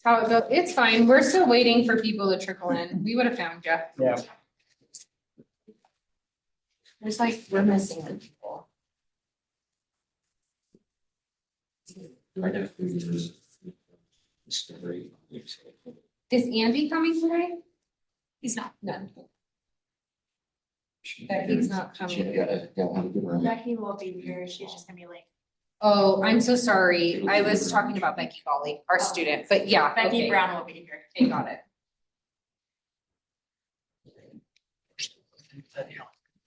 how it goes. It's fine. We're still waiting for people to trickle in. We would have found you. Yeah. There's like, we're missing the people. Is Andy coming today? He's not. No. That he's not coming. Becky will be here. She's just gonna be late. Oh, I'm so sorry. I was talking about Becky Golly, our student, but yeah. Becky okay. Brown will be here. Okay, got it.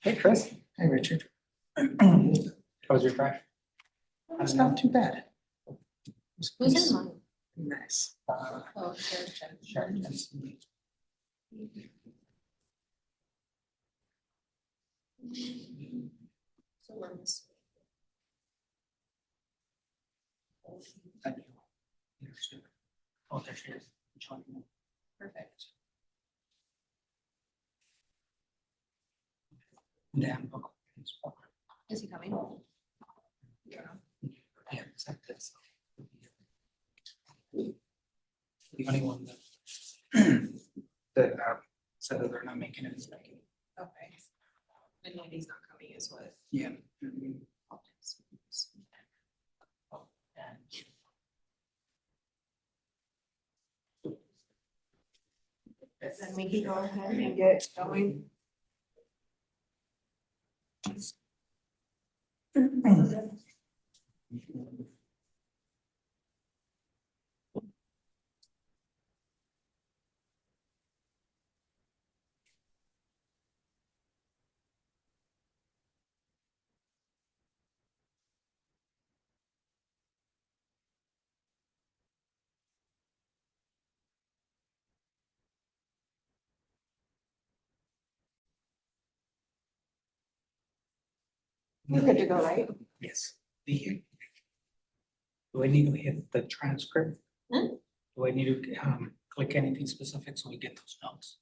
Hey, Chris. Hey, Richard. How was your drive? It's not too bad. Who's in line? Nice. Oh, sure. So we're missing. Thank you. Oh, there she is. Perfect. Damn. Is he coming? Yeah, it's like this. The only one that that said that they're not making it is Becky. Okay. And Andy's not coming is what? Yeah. Then we can go ahead and get going. We're good to go, right? Yes. Do I need to hit the transcript? Hmm? Do I need to click anything specific so we get those notes?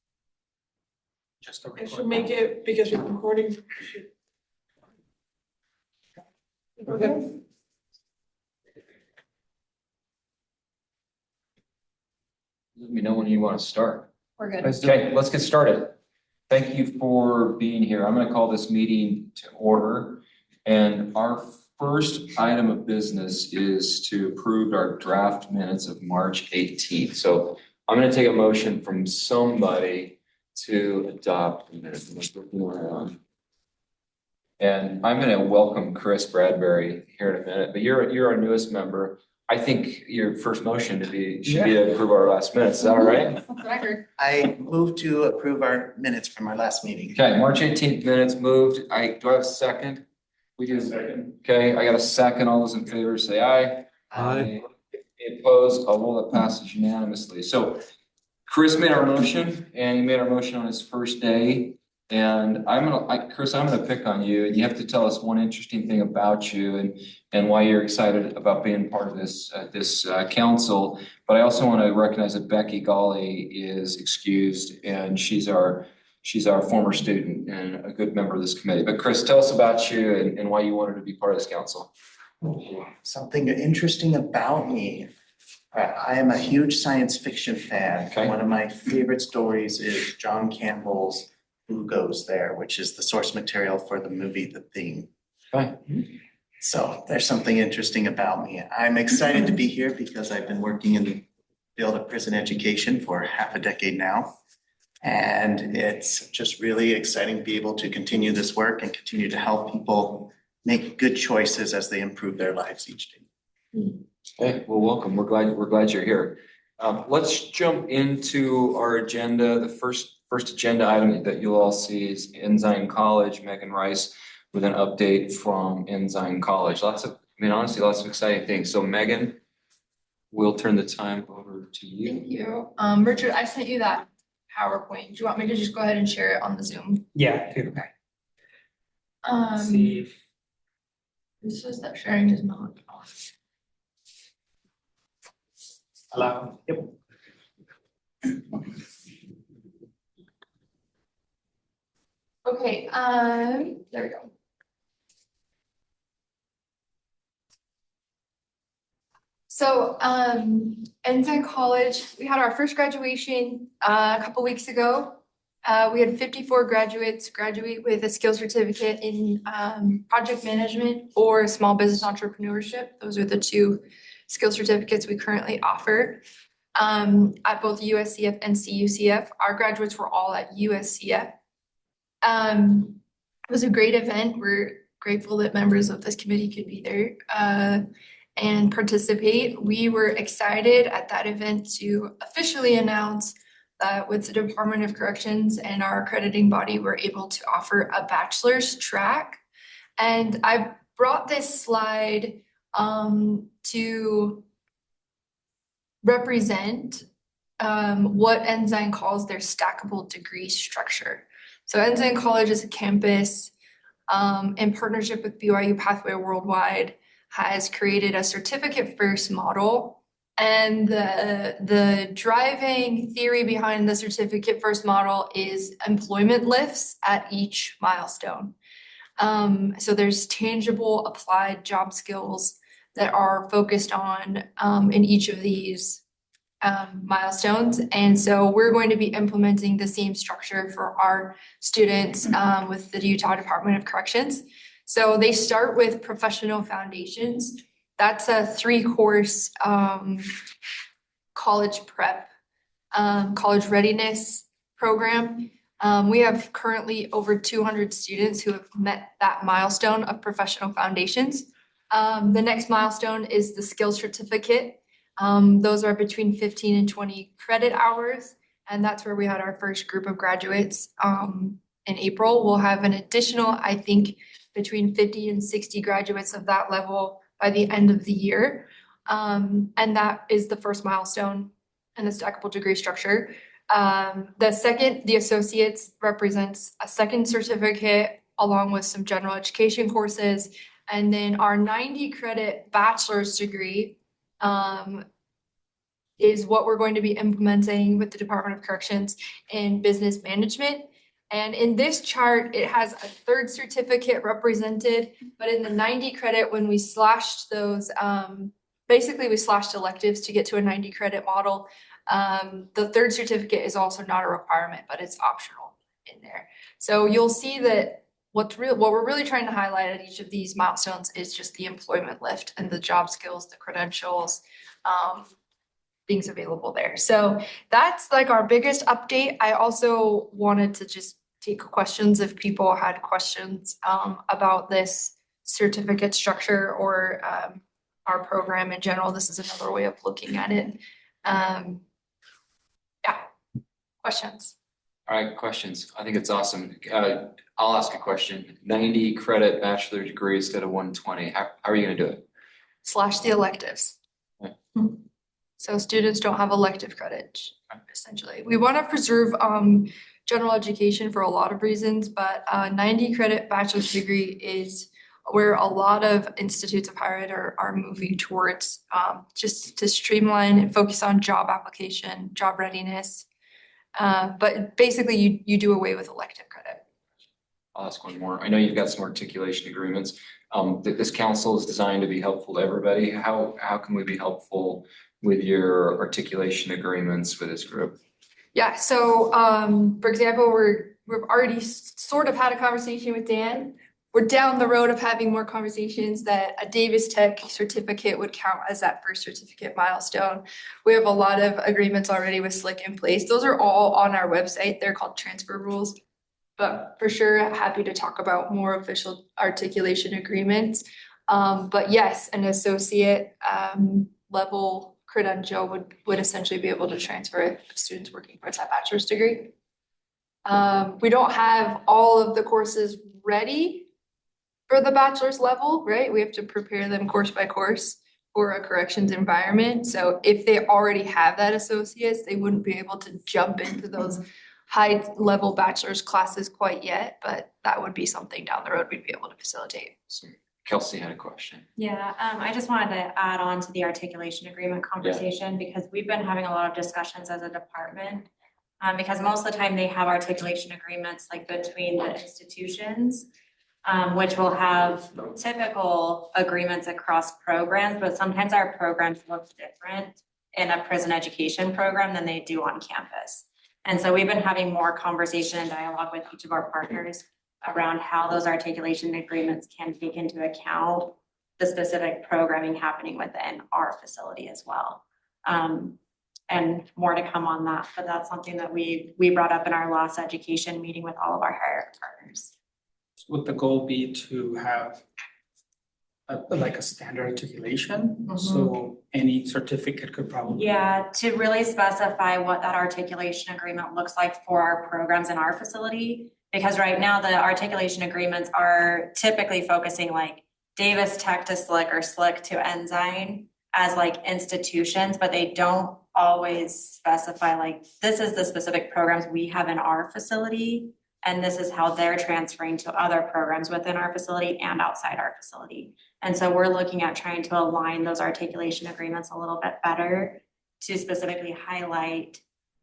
Just to I record. should make it because you're recording. Okay. Let me know when you want to start. We're good. Okay, let's get started. Thank you for being here. I'm going to call this meeting to order. And our first item of business is to approve our draft minutes of March 18th. So I'm going to take a motion from somebody to adopt the minutes. And I'm going to welcome Chris Bradbury here in a minute, but you're our newest member. I think your first motion should be to approve our last minutes. Is that all right? That's what I heard. I move to approve our minutes from our last meeting. Okay, March 18th minutes moved. Do I have a second? We do. Second. Okay, I got a second. All those in favor say aye. Aye. Any opposed? I'll roll that passes unanimously. So Chris made our motion and he made our motion on his first day. And Chris, I'm gonna pick on you and you have to tell us one interesting thing about you and why you're excited about being part of this council. But I also want to recognize that Becky Golly is excused and she's our former student and a good member of this committee. But Chris, tell us about you and why you wanted to be part of this council. Something interesting about me. I am a huge science fiction fan. Okay. One of my favorite stories is John Campbell's Who Goes There, which is the source material for the movie The Thing. Okay. So there's something interesting about me. I'm excited to be here because I've been working in the field of prison education for half a decade now. And it's just really exciting to be able to continue this work and continue to help people make good choices as they improve their lives each day. Okay, well, welcome. We're glad you're here. Let's jump into our agenda. The first agenda item that you'll all see is Ensign College, Megan Rice with an update from Ensign College. Honestly, lots of exciting things. So Megan, we'll turn the time over to you. Thank you. Richard, I sent you that PowerPoint. Do you want me to just go ahead and share it on the Zoom? Yeah. Okay. See if This says that sharing is not on. allow. Yep. Okay, there we go. So, Ensign College, we had our first graduation a couple weeks ago. We had 54 graduates graduate with a skill certificate in project management or small business entrepreneurship. Those are the two skill certificates we currently offer at both USCF and CUCF. Our graduates were all at USCF. It was a great event. We're grateful that members of this committee could be there and participate. We were excited at that event to officially announce that with the Department of Corrections and our accrediting body, we're able to offer a bachelor's track. And I brought this slide to represent what Ensign calls their stackable degree structure. So Ensign College is a campus in partnership with BYU Pathway Worldwide has created a certificate first model. And the driving theory behind the certificate first model is employment lifts at each milestone. So there's tangible applied job skills that are focused on in each of these milestones. And so we're going to be implementing the same structure for our students with the Utah Department of Corrections. So they start with professional foundations. That's a 3-course college prep, college readiness program. We have currently over 200 students who have met that milestone of professional foundations. The next milestone is the skill certificate. Those are between 15 and 20 credit hours. And that's where we had our first group of graduates in April. We'll have an additional, I think, between 50 and 60 graduates of that level by the end of the year. And that is the first milestone in the stackable degree structure. The associates represents a second certificate along with some general education courses. And then our 90 credit bachelor's degree is what we're going to be implementing with the Department of Corrections in business management. And in this chart, it has a third certificate represented, but in the 90 credit, when we slashed those, basically we slashed electives to get to a 90 credit model. The third certificate is also not a requirement, but it's optional in there. So you'll see that what we're really trying to highlight at each of these milestones is just the employment lift and the job skills, the credentials, things available there. So that's like our biggest update. I also wanted to just take questions if people had questions about this certificate structure or our program in general. This is another way of looking at it. Yeah, questions? All right, questions. I think it's awesome. I'll ask a question. 90 credit bachelor degree instead of 120. How are you gonna do it? Slash the electives. Okay. So students don't have elective credit, essentially. We want to preserve general education for a lot of reasons, but 90 credit bachelor's degree is where a lot of institutes of higher ed are moving towards, just to streamline and focus on job application, job readiness. But basically you do away with elective credit. I'll ask one more. I know you've got some articulation agreements. This council is designed to be helpful to everybody. How can we be helpful with your articulation agreements with this group? Yeah, so for example, we've already sort of had a conversation with Dan. We're down the road of having more conversations that a Davis Tech certificate would count as that first certificate milestone. We have a lot of agreements already with SLIC in place. Those are all on our website. They're called transfer rules. But for sure, happy to talk about more official articulation agreements. But yes, an associate level credential would essentially be able to transfer it if students working towards that bachelor's degree. We don't have all of the courses ready for the bachelor's level, right? We have to prepare them course by course for a corrections environment. So if they already have that associates, they wouldn't be able to jump into those high level bachelor's classes quite yet, but that would be something down the road we'd be able to facilitate. So Kelsey had a question. Yeah, I just wanted to add on to the articulation agreement conversation because we've been having a lot of discussions as a department. Because most of the time they have articulation agreements like between the institutions. which will have typical agreements across programs, but sometimes our programs look different in a prison education program than they do on campus. And so we've been having more conversation and dialogue with each of our partners around how those articulation agreements can take into account the specific programming happening within our facility as well. And more to come on that, but that's something that we brought up in our last education meeting with all of our higher partners. Would the goal be to have like a standard articulation? So any certificate could probably. Yeah, to really specify what that articulation agreement looks like for our programs in our facility. Because right now the articulation agreements are typically focusing like Davis Tech to SLIC or SLIC to Ensign as like institutions, but they don't always specify like, this is the specific programs we have in our facility. And this is how they're transferring to other programs within our facility and outside our facility. And so we're looking at trying to align those articulation agreements a little bit better to specifically highlight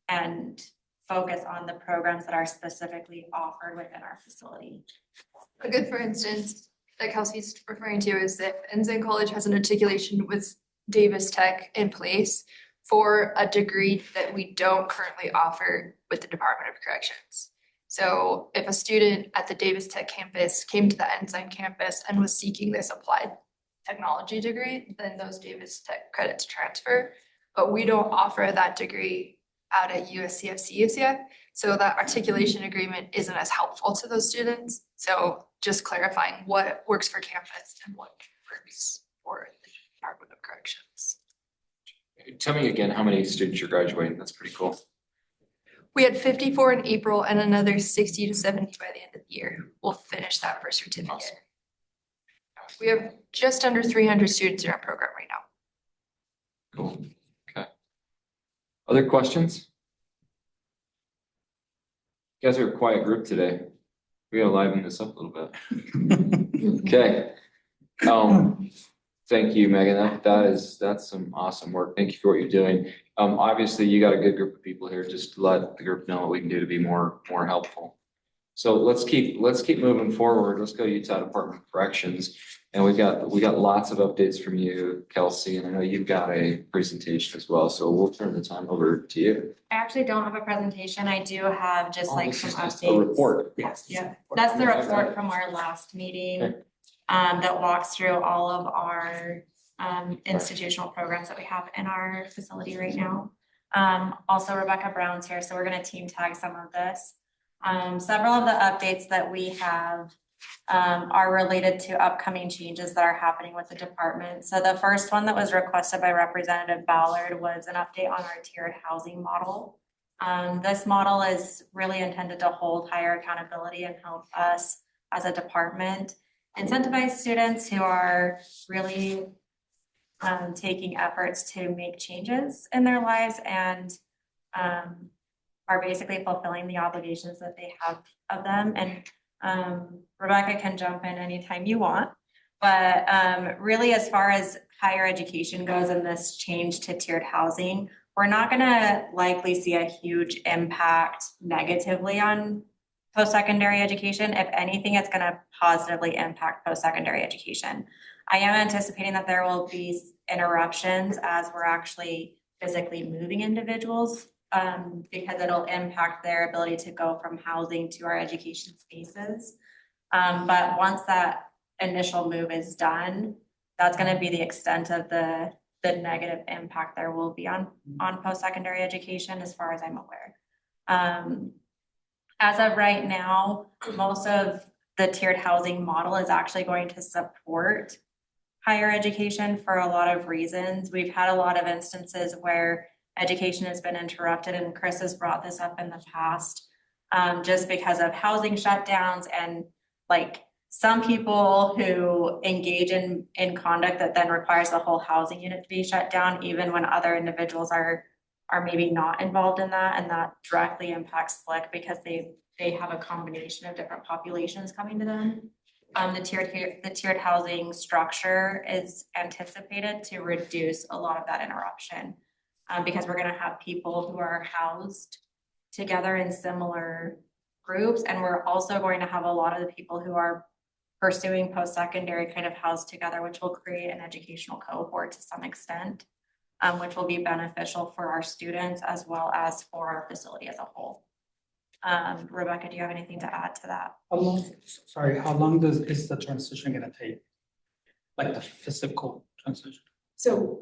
and focus on the programs that are specifically offered within our facility. A good, for instance, that Kelsey's referring to is that Ensign College has an articulation with Davis Tech in place for a degree that we don't currently offer with the Department of Corrections. So if a student at the Davis Tech campus came to the Ensign campus and was seeking this applied technology degree, then those Davis Tech credits transfer. But we don't offer that degree out at USCFC yet. So that articulation agreement isn't as helpful to those students. So just clarifying what works for campus and what works for the Department of Corrections. Tell me again how many students you're graduating. That's pretty cool. We had 54 in April and another 60 to 70 by the end of the year. We'll finish that first certificate. Awesome. We have just under 300 students in our program right now. Cool. Okay. Other questions? You guys are a quiet group today. We gotta liven this up a little bit. Okay. Thank you, Megan. That's some awesome work. Thank you for what you're doing. Obviously you got a good group of people here. Just let the group know what we can do to be more helpful. So let's keep moving forward. Let's go to Utah Department of Corrections. And we got lots of updates from you, Kelsey, and I know you've got a presentation as well. So we'll turn the time over to you. I actually don't have a presentation. I do have just like This some is just updates. a report. Yes. Yeah, that's the report from our last meeting, Okay. that walks through all of our institutional programs that we have in our facility right now. Also Rebecca Brown's here, so we're gonna team tag some of this. Several of the updates that we have are related to upcoming changes that are happening with the department. So the first one that was requested by Representative Ballard was an update on our tiered housing model. This model is really intended to hold higher accountability and help us as a department incentivize students who are really taking efforts to make changes in their lives and are basically fulfilling the obligations that they have of them. And Rebecca can jump in anytime you want. But really, as far as higher education goes and this change to tiered housing, we're not gonna likely see a huge impact negatively on post-secondary education. If anything, it's gonna positively impact post-secondary education. I am anticipating that there will be interruptions as we're actually physically moving individuals because it'll impact their ability to go from housing to our education spaces. But once that initial move is done, that's gonna be the extent of the negative impact there will be on post-secondary education as far as I'm aware. As of right now, most of the tiered housing model is actually going to support higher education for a lot of reasons. We've had a lot of instances where education has been interrupted, and Chris has brought this up in the past, just because of housing shutdowns and like some people who engage in conduct that then requires the whole housing unit to be shut down, even when other individuals are maybe not involved in that, and that directly impacts SLIC because they have a combination of different populations coming to them. The tiered housing structure is anticipated to reduce a lot of that interruption because we're gonna have people who are housed together in similar groups, and we're also going to have a lot of the people who are pursuing post-secondary kind of housed together, which will create an educational cohort to some extent, which will be beneficial for our students as well as for our facility as a whole. Rebecca, do you have anything to add to that? How long is the transition gonna take? Like the physical transition? So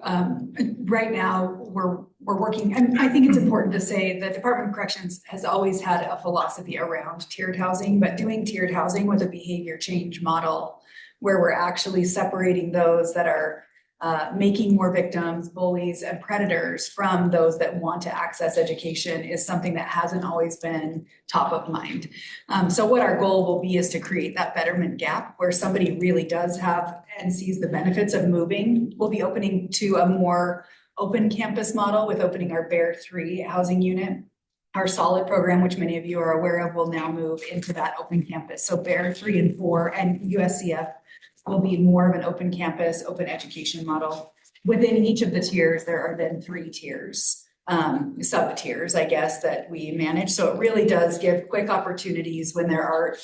right now, we're working, and I think it's important to say the Department of Corrections has always had a philosophy around tiered housing, but doing tiered housing with a behavior change model where we're actually separating those that are making more victims, bullies, and predators from those that want to access education is something that hasn't always been top of mind. So what our goal will be is to create that betterment gap where somebody really does have and sees the benefits of moving. We'll be opening to a more open campus model with opening our Bear 3 housing unit. Our solid program, which many of you are aware of, will now move into that open campus. So Bear 3 and 4 and USCF will be more of an open campus, open education model. Within each of the tiers, there are then 3 tiers, sub tiers, I guess, that we manage. So it really does give quick opportunities when there are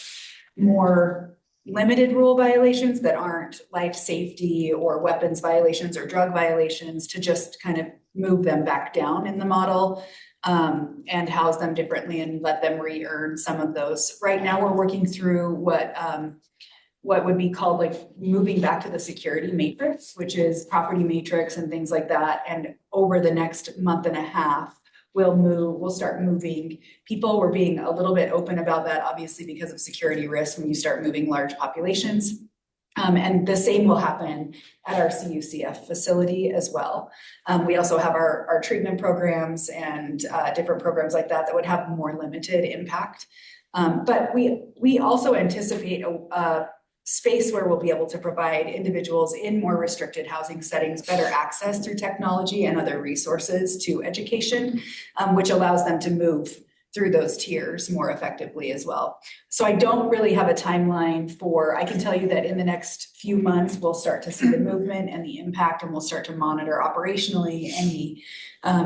more limited rule violations that aren't life safety or weapons violations or drug violations to just kind of move them back down in the model and house them differently and let them re-earn some of those. Right now, we're working through what would be called like moving back to the security matrix, which is property matrix and things like that. And over the next month and a half, we'll start moving people. We're being a little bit open about that, obviously, because of security risks when you start moving large populations. And the same will happen at our CUCF facility as well. We also have our treatment programs and different programs like that would have more limited impact. But we also anticipate a space where we'll be able to provide individuals in more restricted housing settings better access through technology and other resources to education, which allows them to move through those tiers more effectively as well. So I don't really have a timeline I can tell you that in the next few months, we'll start to see the movement and the impact, and we'll start to monitor operationally any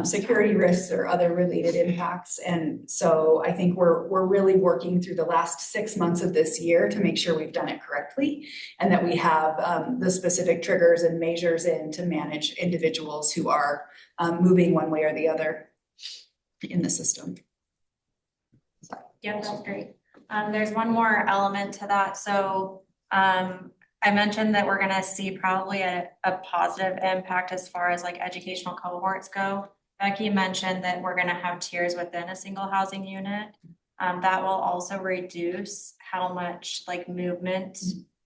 security risks or other related impacts. And so I think we're really working through the last 6 months of this year to make sure we've done it correctly and that we have the specific triggers and measures in to manage individuals who are moving one way or the other in the system. Yeah, that's great. There's one more element to that. So I mentioned that we're gonna see probably a positive impact as far as like educational cohorts go. Becky mentioned that we're gonna have tiers within a single housing unit. That will also reduce how much like movement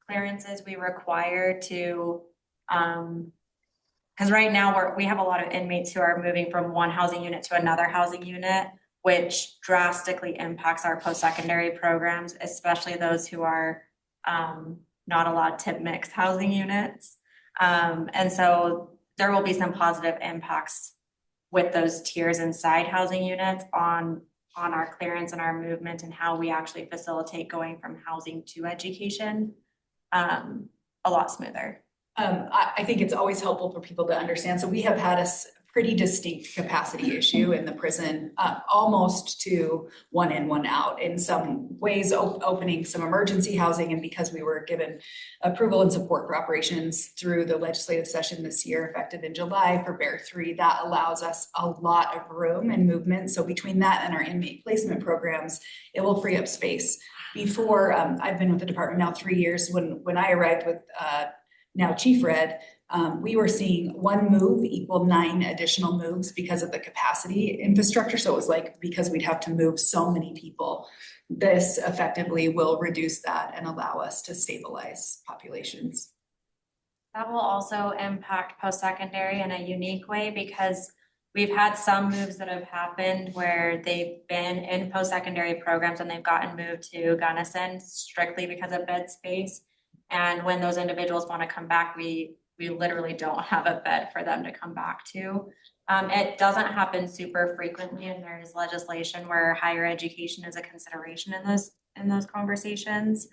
clearances we require to, because right now we have a lot of inmates who are moving from one housing unit to another housing unit, which drastically impacts our post-secondary programs, especially those who are not allowed to mix housing units. And so there will be some positive impacts with those tiers inside housing units on our clearance and our movement and how we actually facilitate going from housing to education a lot smoother. I think it's always helpful for people to understand. So we have had a pretty distinct capacity issue in the prison, almost to one in, one out. In some ways, opening some emergency housing, and because we were given approval and support for operations through the legislative session this year, effective in July for Bear 3, that allows us a lot of room and movement. So between that and our inmate placement programs, it will free up space. Before, I've been with the department now 3 years. When I arrived with now Chief Red, we were seeing 1 move equal 9 additional moves because of the capacity infrastructure. So it was like, because we'd have to move so many people, this effectively will reduce that and allow us to stabilize populations. That will also impact post-secondary in a unique way because we've had some moves that have happened where they've been in post-secondary programs and they've gotten moved to Gunnison strictly because of bed space. And when those individuals want to come back, we literally don't have a bed for them to come back to. It doesn't happen super frequently, and there's legislation where higher education is a consideration in those conversations.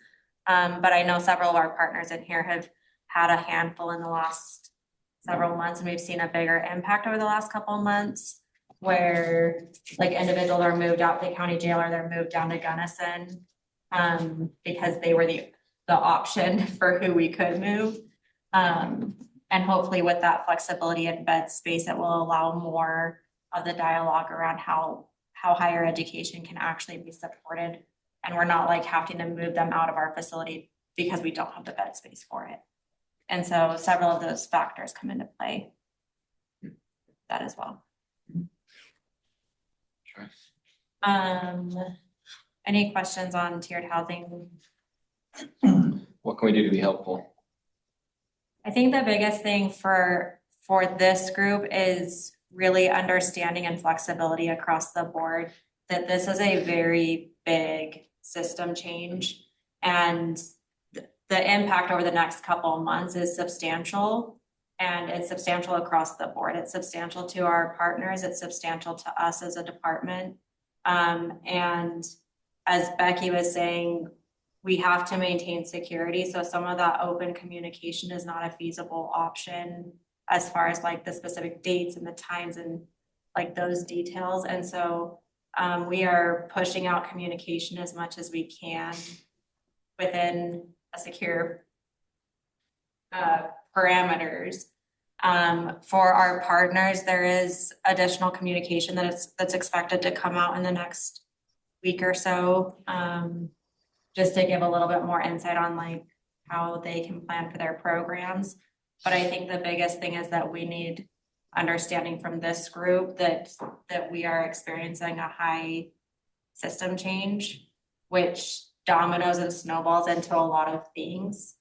But I know several of our partners in here have had a handful in the last several months, and we've seen a bigger impact over the last couple of months where like individuals are moved out to the county jail or they're moved down to Gunnison because they were the option for who we could move. And hopefully with that flexibility in bed space, it will allow more of the dialogue around how higher education can actually be supported. And we're not like having to move them out of our facility because we don't have the bed space for it. And so several of those factors come into play. That as well. Sure. Any questions on tiered housing? What can we do to be helpful? I think the biggest thing for this group is really understanding and flexibility across the board, that this is a very big system change. And the impact over the next couple of months is substantial. And it's substantial across the board. It's substantial to our partners. It's substantial to us as a department. And as Becky was saying, we have to maintain security. So some of that open communication is not a feasible option as far as like the specific dates and the times and like those details. And so we are pushing out communication as much as we can within a secure parameters. For our partners, there is additional communication that's expected to come out in the next week or so. Just to give a little bit more insight on like how they can plan for their programs. But I think the biggest thing is that we need understanding from this group that we are experiencing a high system change, which dominoes and snowballs into a lot of things.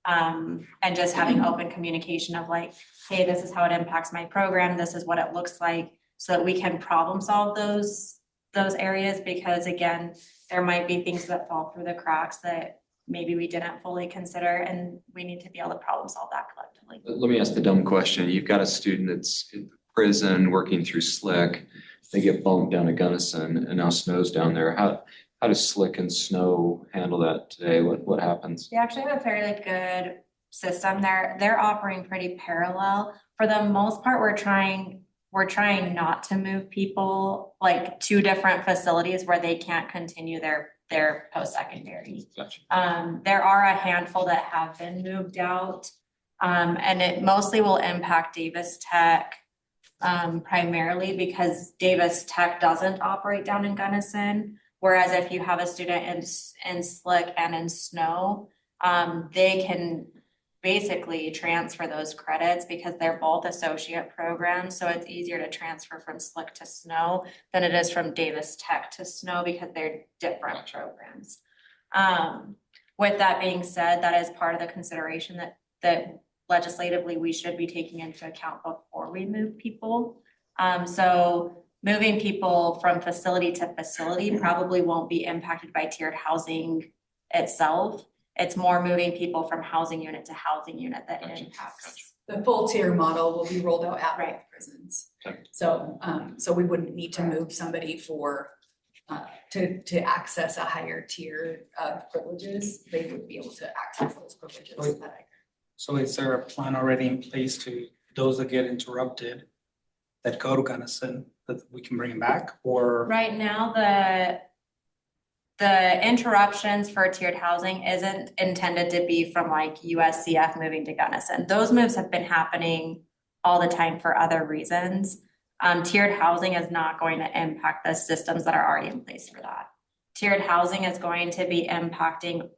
And just having open communication of like, hey, this is how it impacts my program. This is what it looks like, so that we can problem solve those areas, because again, there might be things that fall through the cracks that maybe we didn't fully consider, and we need to be able to problem solve that collectively. Let me ask the dumb question. You've got a student that's in prison working through Slick. They get bumped down to Gunnison and now snow's down there. How does Slick and Snow handle that today? What happens? They actually have a fairly good system. They're operating pretty parallel. For the most part, we're trying not to move people like to different facilities where they can't continue their post-secondary. Gotcha. There are a handful that have been moved out, and it mostly will impact Davis Tech primarily because Davis Tech doesn't operate down in Gunnison. Whereas if you have a student in Slick and in Snow, they can basically transfer those credits because they're both associate programs. So it's easier to transfer from Slick to Snow than it is from Davis Tech to Snow because they're different programs. With that being said, that is part of the consideration that legislatively we should be taking into account before we move people. So moving people from facility to facility probably won't be impacted by tiered housing itself. It's more moving people from housing unit to housing unit that impacts. The full tier model will be rolled out at Right. prisons. Okay. So, so we wouldn't need to move somebody for, to access a higher tier of privileges. They would be able to access those privileges. Right. So is there a plan already in place to those that get interrupted that go to Gunnison, that we can bring them back, or? Right now, the interruptions for tiered housing isn't intended to be from like USCF moving to Gunnison. Those moves have been happening all the time for other reasons. Tiered housing is not going to impact the systems that are already in place for that. Tiered housing is going to be impacting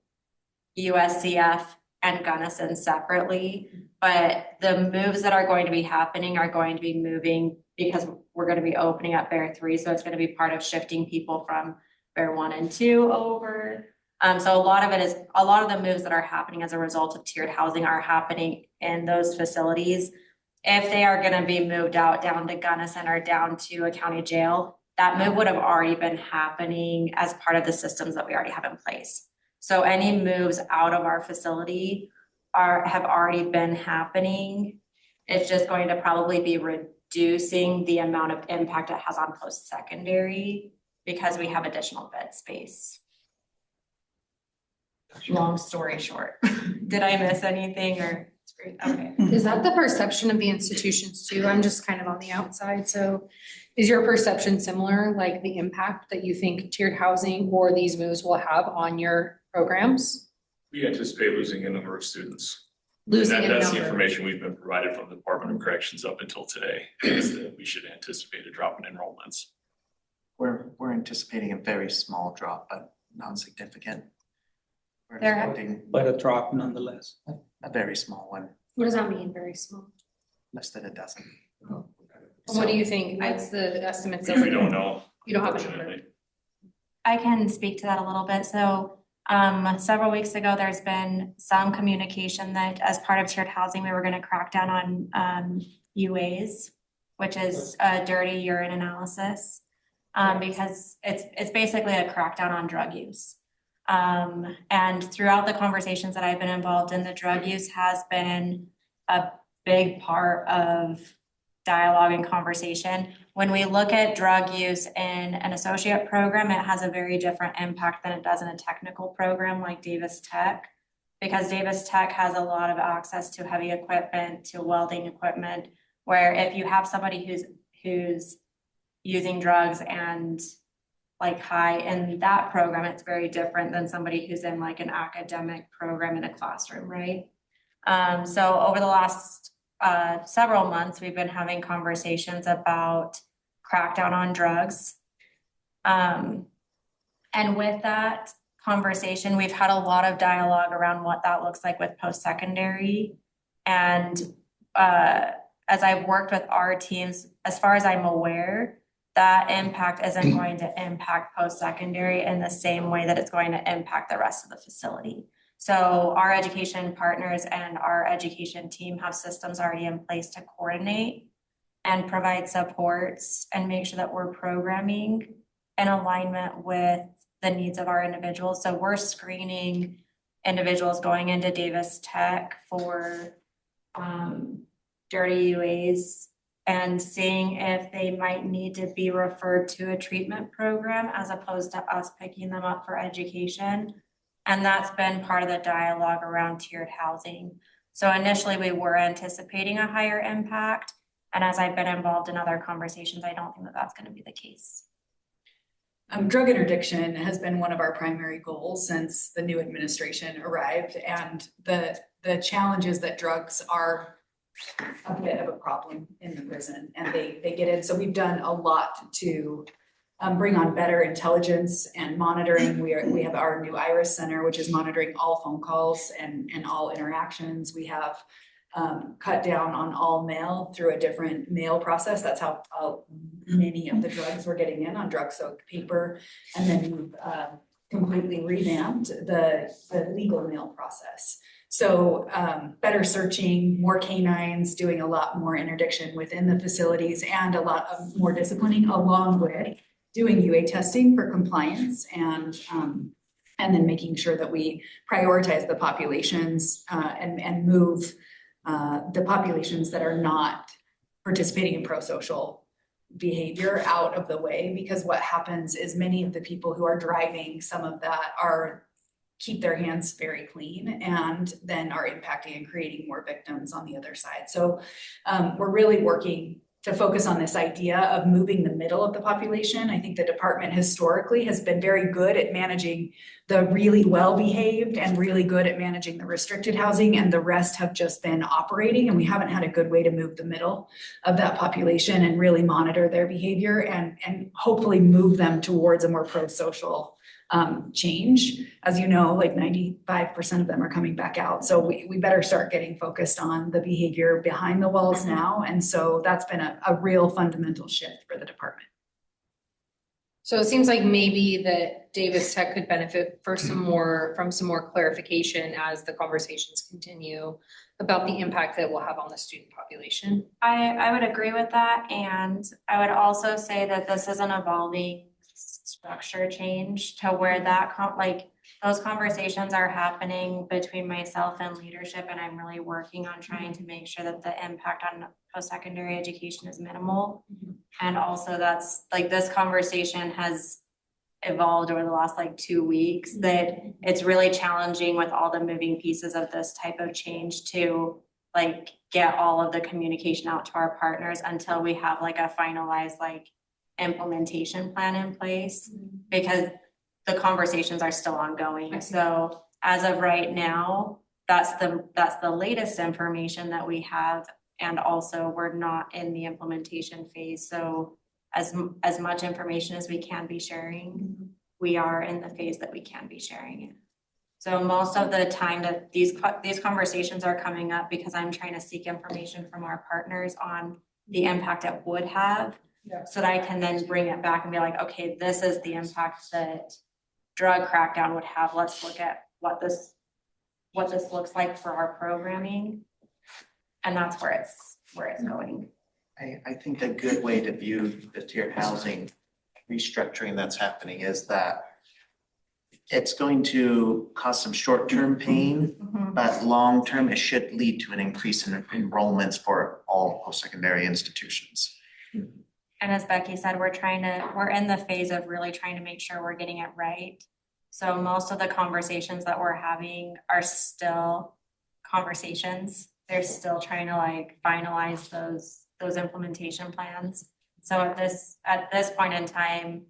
USCF and Gunnison separately, but the moves that are going to be happening are going to be moving because we're going to be opening up Bear 3. So it's going to be part of shifting people from Bear 1 and 2 over. So a lot of the moves that are happening as a result of tiered housing are happening in those facilities. If they are going to be moved out down to Gunnison or down to a county jail, that move would have already been happening as part of the systems that we already have in place. So any moves out of our facility have already been happening. It's just going to probably be reducing the amount of impact it has on post-secondary because we have additional bed space. Long story short. Did I miss anything or? Okay. Is that the perception of the institutions too? I'm just kind of on the outside, so is your perception similar, like the impact that you think tiered housing or these moves will have on your programs? We anticipate losing a number of students. Losing a That's the number. information we've been provided from the Department of Corrections up until today, is that we should anticipate a drop in enrollments. We're anticipating a very small drop, but non-significant. We're There- expecting But a drop nonetheless. a very small one, What does that mean, very small? less than a dozen. What do you think? It's the estimates. We don't know. You don't have a number. Unfortunately. I can speak to that a little bit. So several weeks ago, there's been some communication that as part of tiered housing, we were gonna crack down on UAs, which is a dirty urine analysis. Because it's basically a crackdown on drug use. And throughout the conversations that I've been involved in, the drug use has been a big part of dialogue and conversation. When we look at drug use in an associate program, it has a very different impact than it does in a technical program like Davis Tech. Because Davis Tech has a lot of access to heavy equipment, to welding equipment, where if you have somebody who's using drugs and like high in that program, it's very different than somebody who's in like an academic program in a classroom, right? So over the last several months, we've been having conversations about crackdown on drugs. And with that conversation, we've had a lot of dialogue around what that looks like with post-secondary. And as I've worked with our teams, as far as I'm aware, that impact isn't going to impact post-secondary in the same way that it's going to impact the rest of the facility. So our education partners and our education team have systems already in place to coordinate and provide supports and make sure that we're programming in alignment with the needs of our individuals. So we're screening individuals going into Davis Tech for dirty UAs and seeing if they might need to be referred to a treatment program as opposed to us picking them up for education. And that's been part of the dialogue around tiered housing. So initially we were anticipating a higher impact. And as I've been involved in other conversations, I don't think that that's going to be the case. Drug interdiction has been one of our primary goals since the new administration arrived, and the challenge is that drugs are a bit of a problem in the prison and they get in. So we've done a lot to bring on better intelligence and monitoring. We have our new IRIS Center, which is monitoring all phone calls and all interactions. We have cut down on all mail through a different mail process. That's how many of the drugs we're getting in on drug soaked paper. And then we've completely revamped the legal mail process. So better searching, more canines, doing a lot more interdiction within the facilities, and a lot of more disciplining, along with doing UA testing for compliance and then making sure that we prioritize the populations and move the populations that are not participating in pro-social behavior out of the way. Because what happens is many of the people who are driving some of that keep their hands very clean and then are impacting and creating more victims on the other side. So we're really working to focus on this idea of moving the middle of the population. I think the department historically has been very good at managing the really well-behaved and really good at managing the restricted housing, and the rest have just been operating, and we haven't had a good way to move the middle of that population and really monitor their behavior and hopefully move them towards a more pro-social change. As you know, like 95% of them are coming back out. So we better start getting focused on the behavior behind the walls now. And so that's been a real fundamental shift for the department. So it seems like maybe that Davis Tech could benefit from some more clarification as the conversations continue about the impact that it will have on the student population. I would agree with that. And I would also say that this is an evolving structure change to where that those conversations are happening between myself and leadership, and I'm really working on trying to make sure that the impact on post-secondary education is minimal. And also that's this conversation has evolved over the last 2 weeks, that it's really challenging with all the moving pieces of this type of change to get all of the communication out to our partners until we have a finalized implementation plan in place, because the conversations are still ongoing. So as of right now, that's the latest information that we have. And also we're not in the implementation phase. So as much information as we can be sharing, we are in the phase that we can be sharing it. So most of the time that these conversations are coming up because I'm trying to seek information from our partners on the impact it would have. So that I can then bring it back and be like, okay, this is the impact that drug crackdown would have. Let's look at what this looks like for our programming. And that's where it's going. I think a good way to view the tiered housing restructuring that's happening is that it's going to cause some short-term pain, but long-term, it should lead to an increase in enrollments for all post-secondary institutions. And as Becky said, we're in the phase of really trying to make sure we're getting it right. So most of the conversations that we're having are still conversations. They're still trying to like finalize those implementation plans. So at this point in time,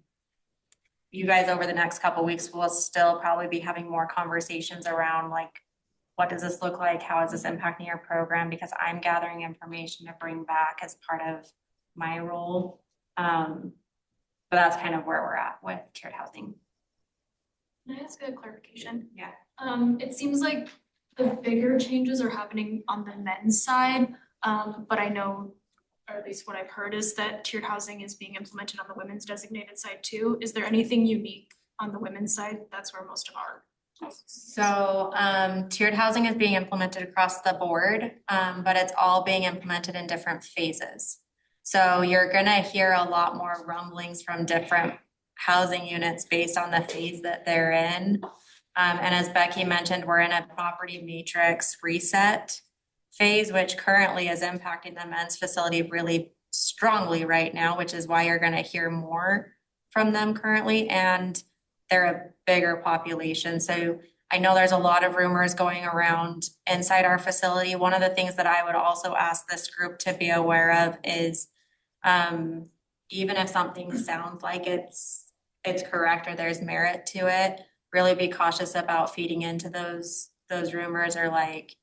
you guys over the next couple of weeks will still probably be having more conversations around like, what does this look like? How is this impacting your program? Because I'm gathering information to bring back as part of my role. But that's kind of where we're at with tiered housing. Can I ask a clarification? Yeah. It seems like the bigger changes are happening on the men's side, but I know, or at least what I've heard, is that tiered housing is being implemented on the women's designated side too. Is there anything unique on the women's side? That's where most of our. So tiered housing is being implemented across the board, but it's all being implemented in different phases. So you're gonna hear a lot more rumblings from different housing units based on the phase that they're in. And as Becky mentioned, we're in a property matrix reset phase, which currently is impacting the men's facility really strongly right now, which is why you're gonna hear more from them currently. And they're a bigger population. So I know there's a lot of rumors going around inside our facility. One of the things that I would also ask this group to be aware of is even if something sounds like it's correct or there's merit to it, really be cautious about feeding into those rumors or like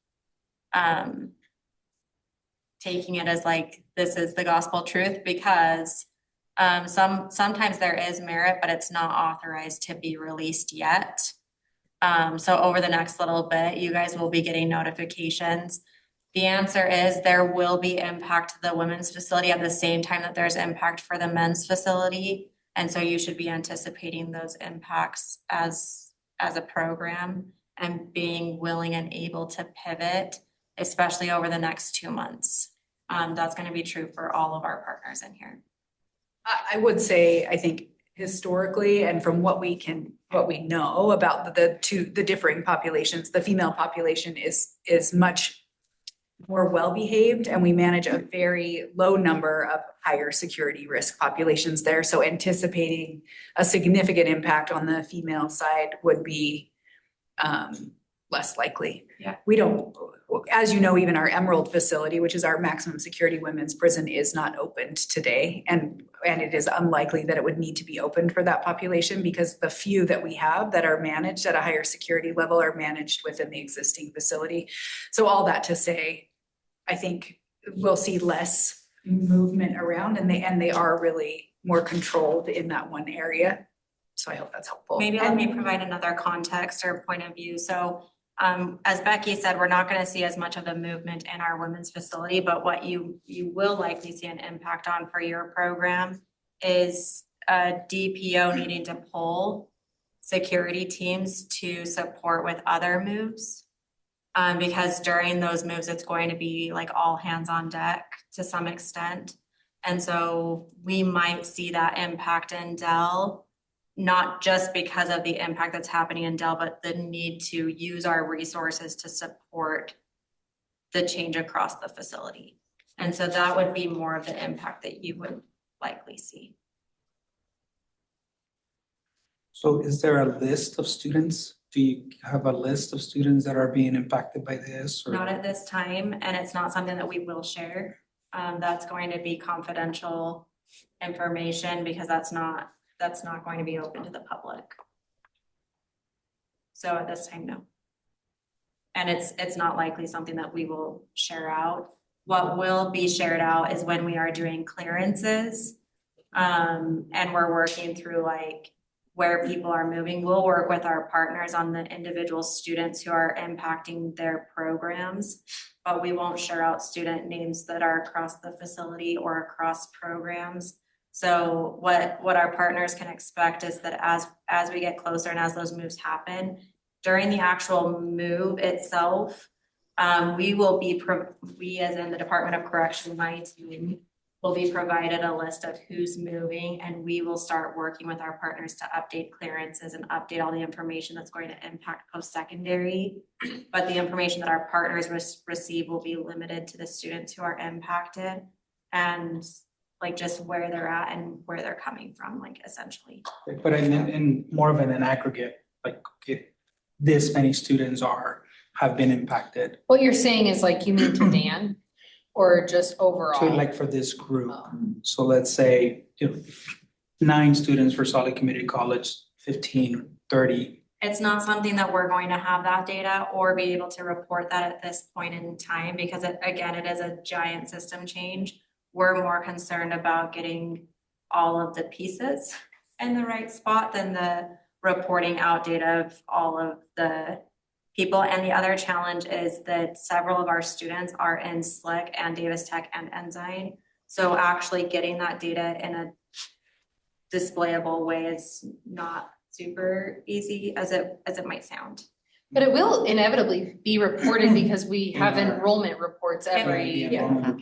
taking it as like this is the gospel truth, because sometimes there is merit, but it's not authorized to be released yet. So over the next little bit, you guys will be getting notifications. The answer is there will be impact to the women's facility at the same time that there's impact for the men's facility. And so you should be anticipating those impacts as a program and being willing and able to pivot, especially over the next 2 months. That's going to be true for all of our partners in here. I would say, I think historically and from what we know about the differing populations, the female population is much more well-behaved, and we manage a very low number of higher security risk populations there. So anticipating a significant impact on the female side would be less likely. Yeah. We don't, as you know, even our Emerald facility, which is our maximum security women's prison, is not opened today. And it is unlikely that it would need to be opened for that population because the few that we have that are managed at a higher security level are managed within the existing facility. So all that to say, I think we'll see less movement around and they are really more controlled in that one area. So I hope that's helpful. Maybe let me provide another context or point of view. So as Becky said, we're not going to see as much of the movement in our women's facility, but what you will likely see an impact on for your program is a DPO needing to pull security teams to support with other moves. Because during those moves, it's going to be like all hands on deck to some extent. And so we might see that impact in Dell, not just because of the impact that's happening in Dell, but the need to use our resources to support the change across the facility. And so that would be more of the impact that you would likely see. So is there a list of students? Do you have a list of students that are being impacted by this? Or? Not at this time, and it's not something that we will share. That's going to be confidential information because that's not going to be open to the public. So at this time, no. and it's not likely something that we will share out. What will be shared out is when we are doing clearances. And we're working through like where people are moving. We'll work with our partners on the individual students who are impacting their programs, but we won't share out student names that are across the facility or across programs. So what our partners can expect is that as we get closer and as those moves happen, during the actual move itself, we as in the Department of Correction, my team, will be provided a list of who's moving, and we will start working with our partners to update clearances and update all the information that's going to impact post-secondary. But the information that our partners receive will be limited to the students who are impacted and like just where they're at and where they're coming from, like essentially. But in more of an aggregate, like this many students have been impacted. What you're saying is like, you mean to Dan or just overall? So like for this group, so let's say, 9 students for Solid Community College, 15, 30. It's not something that we're going to have that data or be able to report that at this point in time, because it is a giant system change. We're more concerned about getting all of the pieces in the right spot than the reporting out data of all of the people. And the other challenge is that several of our students are in SLIC and Davis Tech and Ensign. So actually getting that data in a displayable way is not super easy as it might sound. But it will inevitably be reported because we have enrollment reports every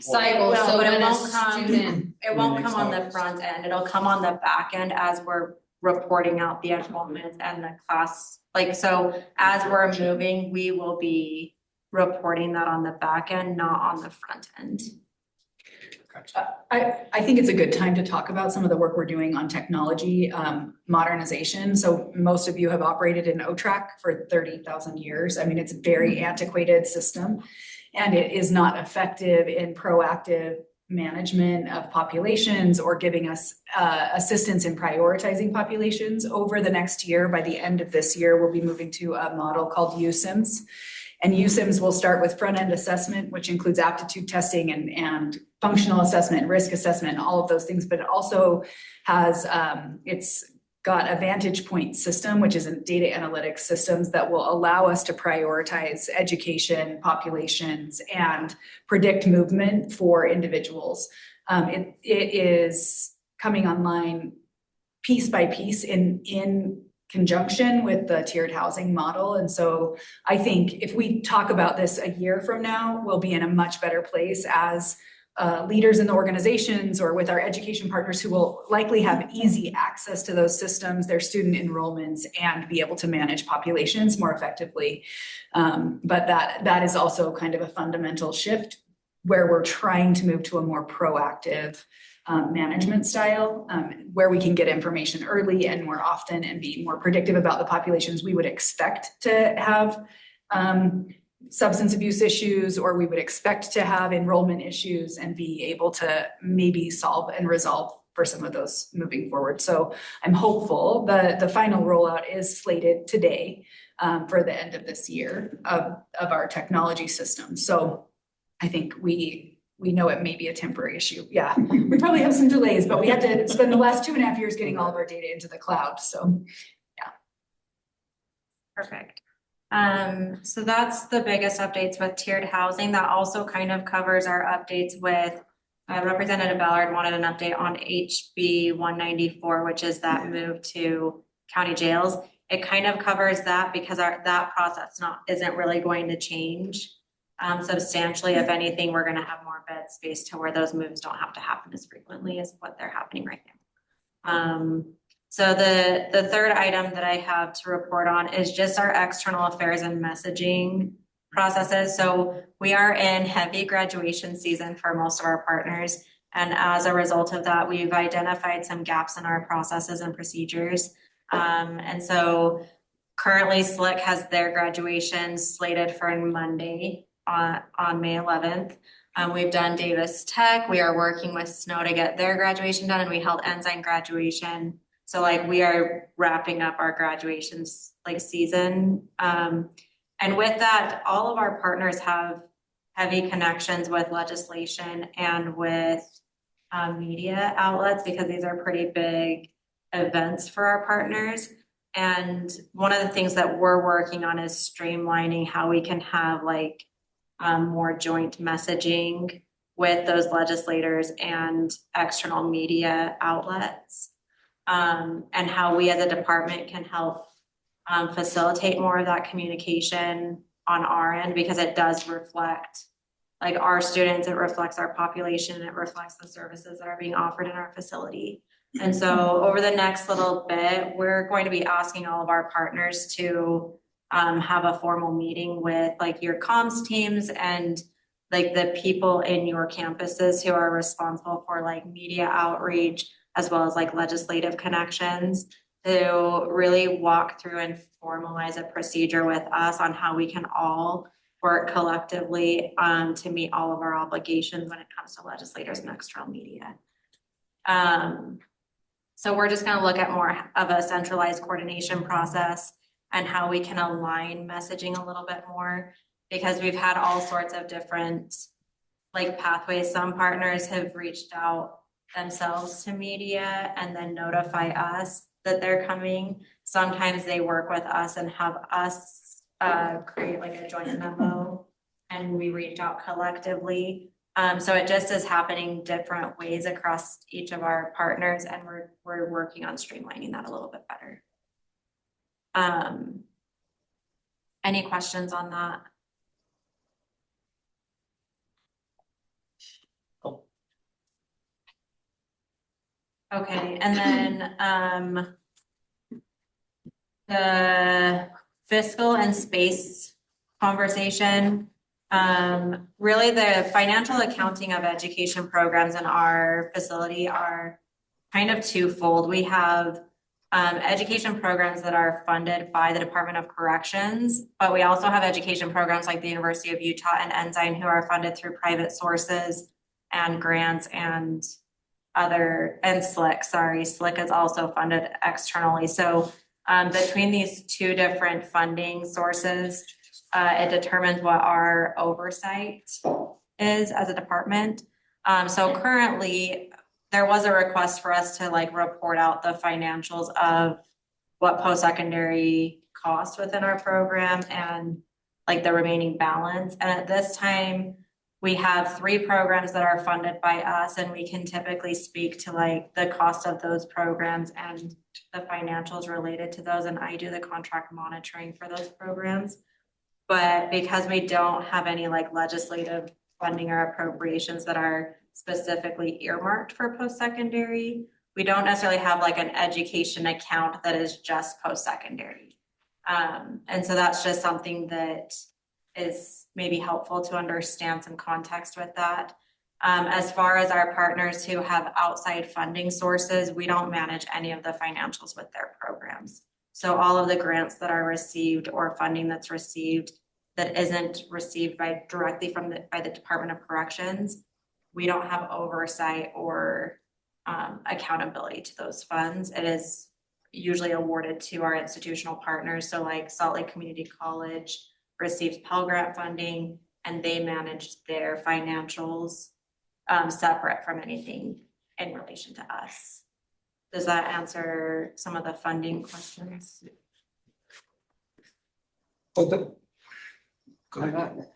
cycle. Well, So but when it a won't come, student, it won't come on the front end. It'll come on the back end as we're reporting out the enrollments and the class. Like, so as we're moving, we will be reporting that on the back end, not on the front end. I think it's a good time to talk about some of the work we're doing on technology modernization. So most of you have operated in OTRAC for 30,000 years. I mean, it's a very antiquated system, and it is not effective in proactive management of populations or giving us assistance in prioritizing populations. Over the next year, by the end of this year, we'll be moving to a model called UCIMS. And USIMS will start with front-end assessment, which includes aptitude testing and functional assessment, risk assessment, all of those things, but it also has, it's got a vantage point system, which is a data analytics systems that will allow us to prioritize education, populations, and predict movement for individuals. It is coming online piece by piece in conjunction with the tiered housing model. And so I think if we talk about this a year from now, we'll be in a much better place as leaders in the organizations or with our education partners who will likely have easy access to those systems, their student enrollments, and be able to manage populations more effectively. But that is also kind of a fundamental shift where we're trying to move to a more proactive management style, where we can get information early and more often and be more predictive about the populations we would expect to have substance abuse issues, or we would expect to have enrollment issues, and be able to maybe solve and resolve for some of those moving forward. So I'm hopeful that the final rollout is slated today for the end of this year of our technology system. So I think we know it may be a temporary issue. Yeah, we probably have some delays, but we had to spend the last 2.5 years getting all of our data into the cloud. So yeah. Perfect. So that's the biggest updates with tiered housing. That also kind of covers our updates with Representative Ballard wanted an update on HB 194, which is that move to county jails. It kind of covers that because that process isn't really going to change substantially. If anything, we're going to have more bed space to where those moves don't have to happen as frequently as what they're happening right now. So the third item that I have to report on is just our external affairs and messaging processes. So we are in heavy graduation season for most of our partners. And as a result of that, we've identified some gaps in our processes and procedures. And so currently SLIC has their graduation slated for Monday on May 11th. We've done Davis Tech. We are working with Snow to get their graduation done, and we held Ensign graduation. So like we are wrapping up our graduations like season. And And with that, all of our partners have heavy connections with legislation and with media outlets because these are pretty big events for our partners. And one of the things that we're working on is streamlining how we can have like more joint messaging with those legislators and external media outlets, and how we as a department can help facilitate more of that communication on our end, because it does reflect like our students, it reflects our population, it reflects the services that are being offered in our facility. And so over the next little bit, we're going to be asking all of our partners to have a formal meeting with like your comms teams and like the people in your campuses who are responsible for like media outreach, as well as like legislative connections, to really walk through and formalize a procedure with us on how we can all work collectively to meet all of our obligations when it comes to legislators and external media. So we're just gonna look at more of a centralized coordination process and how we can align messaging a little bit more, because we've had all sorts of different like pathways. Some partners have reached out themselves to media and then notify us that they're coming. Sometimes they work with us and have us create like a joint memo and we reach out collectively. So it just is happening different ways across each of our partners, and we're working on streamlining that a little bit better. Any questions on that? Okay, and then the fiscal and space conversation. Really the financial accounting of education programs in our facility are kind of twofold. We have education programs that are funded by the Department of Corrections, but we also have education programs like the University of Utah and Ensign who are funded through private sources and grants and SLIC is also funded externally. So between these two different funding sources, it determines what our oversight is as a department. So currently there was a request for us to like report out the financials of what post-secondary costs within our program and like the remaining balance. And at this time, we have 3 programs that are funded by us, and we can typically speak to like the cost of those programs and the financials related to those. And I do the contract monitoring for those programs. But because we don't have any like legislative funding or appropriations that are specifically earmarked for post-secondary, we don't necessarily have like an education account that is just post-secondary. And so that's just something that is maybe helpful to understand some context with that. As far as our partners who have outside funding sources, we don't manage any of the financials with their programs. So all of the grants that are received or funding that's received that isn't received directly by the Department of Corrections, we don't have oversight or accountability to those funds. It is usually awarded to our institutional partners. So like Salt Lake Community College receives Pell Grant funding, and they manage their financials separate from anything in relation to us. Does that answer some of the funding questions? Go ahead.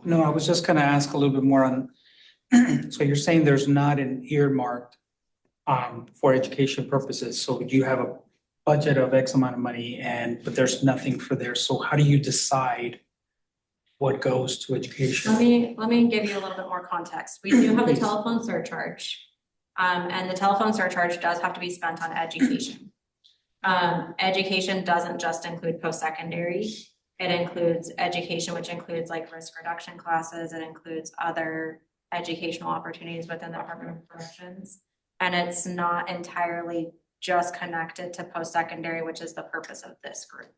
No, I was just gonna ask a little bit more on, so you're saying there's not an earmarked for education purposes. So you have a budget of X amount of money but there's nothing for there. So how do you decide what goes to education? Let me give you a little bit more context. We do have the telephone surcharge. And the telephone surcharge does have to be spent on education. Education doesn't just include post-secondary. It includes education, which includes like risk reduction classes. It includes other educational opportunities within the Department of Corrections. And it's not entirely just connected to post-secondary, which is the purpose of this group.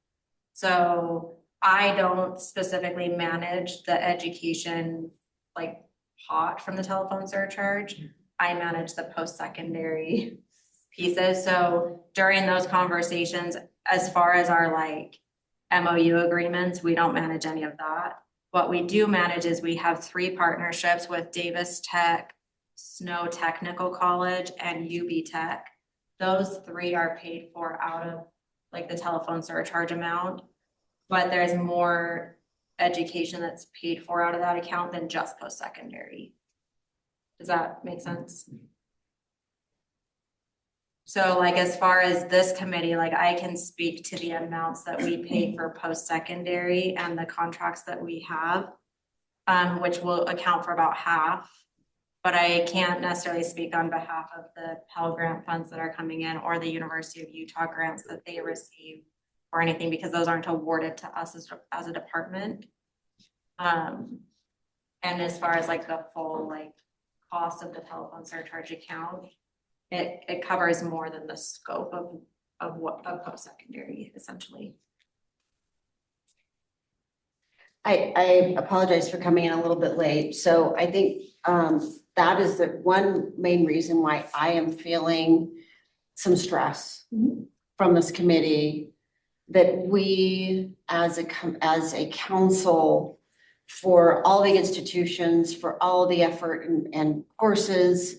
So I don't specifically manage the education like pot from the telephone surcharge. I manage the post-secondary pieces. So during those conversations, as far as our like MOU agreements. We don't manage any of that. What we do manage is we have 3 partnerships with Davis Tech, Snow Technical College, and UB Tech. Those 3 are paid for out of like the telephone surcharge amount, but there's more education that's paid for out of that account than just post-secondary. Does that make sense? So like as far as this committee, like I can speak to the amounts that we pay for post-secondary and the contracts that we have, which will account for about half. But I can't necessarily speak on behalf of the Pell Grant funds that are coming in or the University of Utah grants that they receive or anything, because those aren't awarded to us as a department. And as far as like the full like cost of the telephone surcharge account, it covers more than the scope of post-secondary essentially. I apologize for coming in a little bit late. So I think that is the one main reason why I am feeling some stress from this committee, that we as a council, for all the institutions, for all the effort and courses,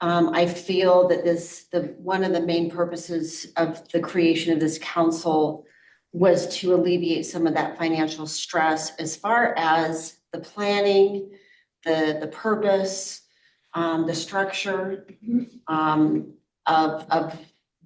I feel that one of the main purposes of the creation of this council was to alleviate some of that financial stress as far as the planning, the purpose, the structure of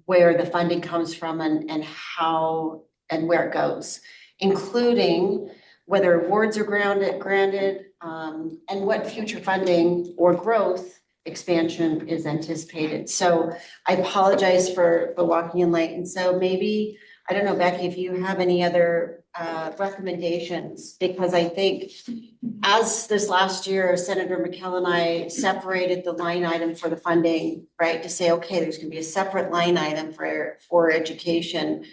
where the funding comes from and how and where it goes, including whether awards are granted, and what future funding or growth expansion is anticipated. So I apologize for walking in late. And so maybe, I don't know, Becky, if you have any other recommendations, because I think as this last year, Senator McKell and I separated the line item for the funding, right, to say, okay, there's going to be a separate line item for education.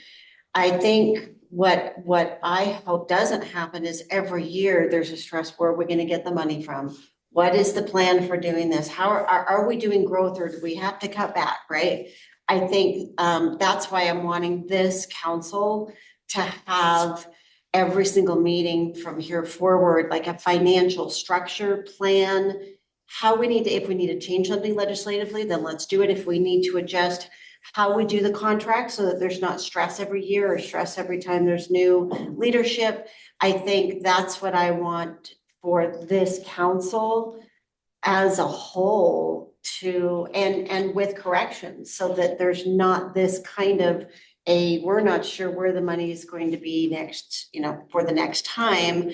I think what I hope doesn't happen is every year there's a stress, where we're going to get the money from. What is the plan for doing this? How are we doing growth, or do we have to cut back, right? I think that's why I'm wanting this council to have every single meeting from here forward, like a financial structure plan, how we need to, if we need to change something legislatively, then let's do it. If we need to adjust how we do the contract so that there's not stress every year or stress every time there's new leadership. I think that's what I want for this council as a whole to, and with corrections, so that there's not this kind of we're not sure where the money is going to be next, for the next time.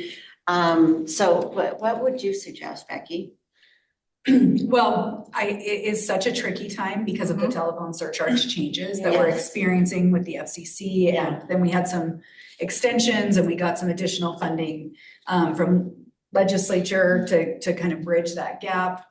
So what would you suggest, Becky? Well, it is such a tricky time because of the telephone surcharge changes that we're experiencing with the FCC. And then we had some extensions and we got some additional funding from legislature to kind of bridge that gap.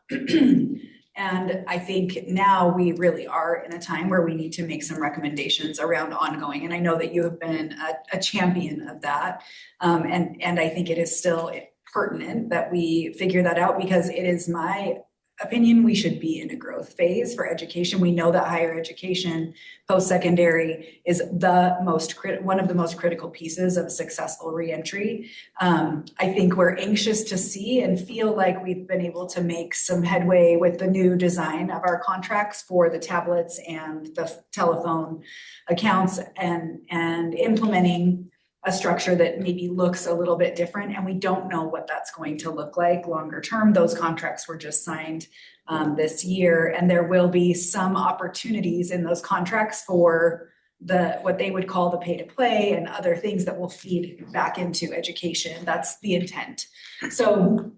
And I think now we really are in a time where we need to make some recommendations around ongoing. And I know that you have been a champion of that. And I think it is still pertinent that we figure that out, because it is my opinion we should be in a growth phase for education. We know that higher education, post-secondary, is one of the most critical pieces of successful reentry. I think we're anxious to see and feel like we've been able to make some headway with the new design of our contracts for the tablets and the telephone accounts, and implementing a structure that maybe looks a little bit different, and we don't know what that's going to look like longer term. Those contracts were just signed this year, and there will be some opportunities in those contracts for what they would call the pay to play and other things that will feed back into education. That's the intent. So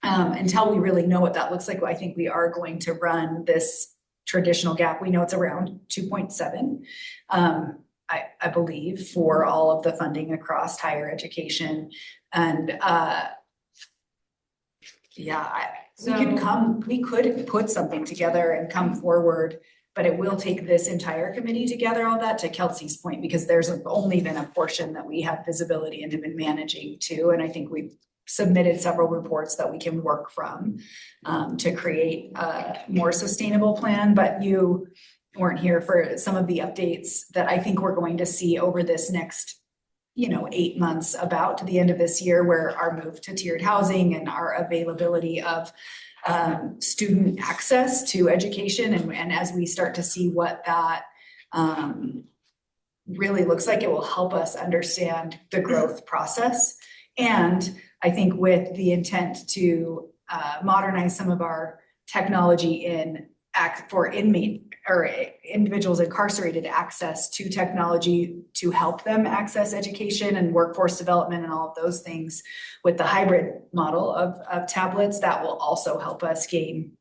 until we really know what that looks like, I think we are going to run this traditional gap. We know it's around 2.7. I believe, for all of the funding across higher education. And we could put something together and come forward, but it will take this entire committee to gather all that, to Kelsey's point, because there's only been a portion that we have visibility and have been managing to. And I think we've submitted several reports that we can work from to create a more sustainable plan. But you weren't here for some of the updates that I think we're going to see over this next 8 months about to the end of this year, where our move to tiered housing and our availability of student access to education, and as we start to see what that really looks like, it will help us understand the growth process. And I think with the intent to modernize some of our technology for inmate or individuals incarcerated, access to technology to help them access education and workforce development and all of those things with the hybrid model of tablets, that will also help us gain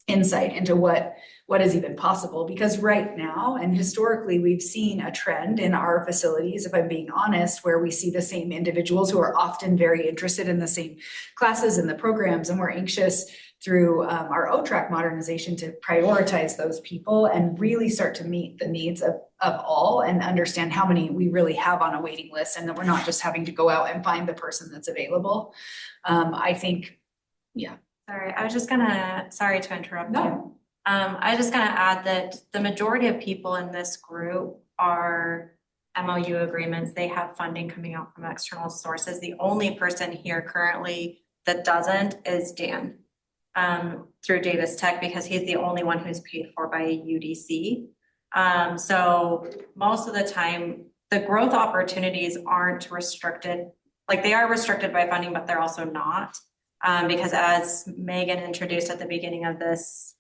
insight into what is even possible. Because right now, and historically, we've seen a trend in our facilities, if I'm being honest, where we see the same individuals who are often very interested in the same classes and the programs, and we're anxious through our O-track modernization to prioritize those people and really start to meet the needs of all, and understand how many we really have on a waiting list, and that we're not just having to go out and find the person that's available. I think, yeah. Sorry, I was just gonna, sorry to interrupt you. No. I was just gonna add that the majority of people in this group are MOU agreements. They have funding coming out from external sources. The only person here currently that doesn't is Dan, through Davis Tech, because he's the only one who's paid for by UDC. So most of the time, the growth opportunities aren't restricted. Like, they are restricted by funding, but they're also not. Because as Megan introduced at the beginning of this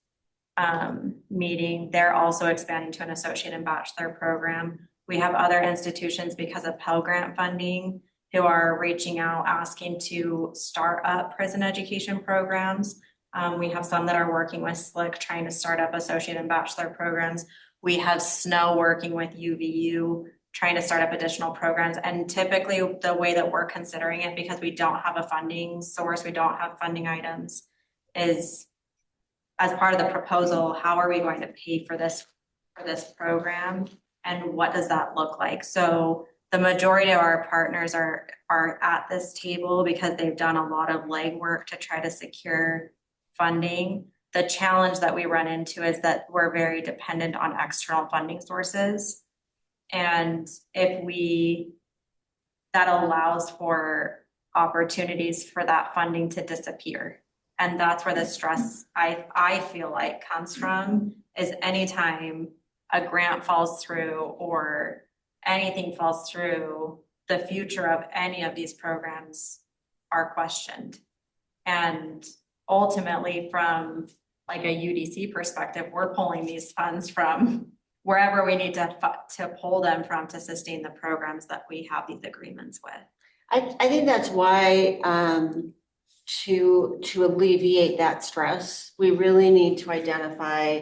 meeting, they're also expanding to an associate and bachelor program. We have other institutions, because of Pell Grant funding, who are reaching out, asking to start up prison education programs. We have some that are working with SLIC, trying to start up associate and bachelor programs. We have SNOW working with UVU, trying to start up additional programs. And typically the way that we're considering it, because we don't have a funding source, we don't have funding items, is as part of the proposal, how are we going to pay for this program? And what does that look like? So the majority of our partners are at this table because they've done a lot of legwork to try to secure funding. The challenge that we run into is that we're very dependent on external funding sources. And that allows for opportunities for that funding to disappear. And that's where the stress I feel like comes from, is anytime a grant falls through or anything falls through, the future of any of these programs are questioned. And ultimately, from like a UDC perspective, we're pulling these funds from wherever we need to pull them from to sustain the programs that we have these agreements with. I think that's why to alleviate that stress, we really need to identify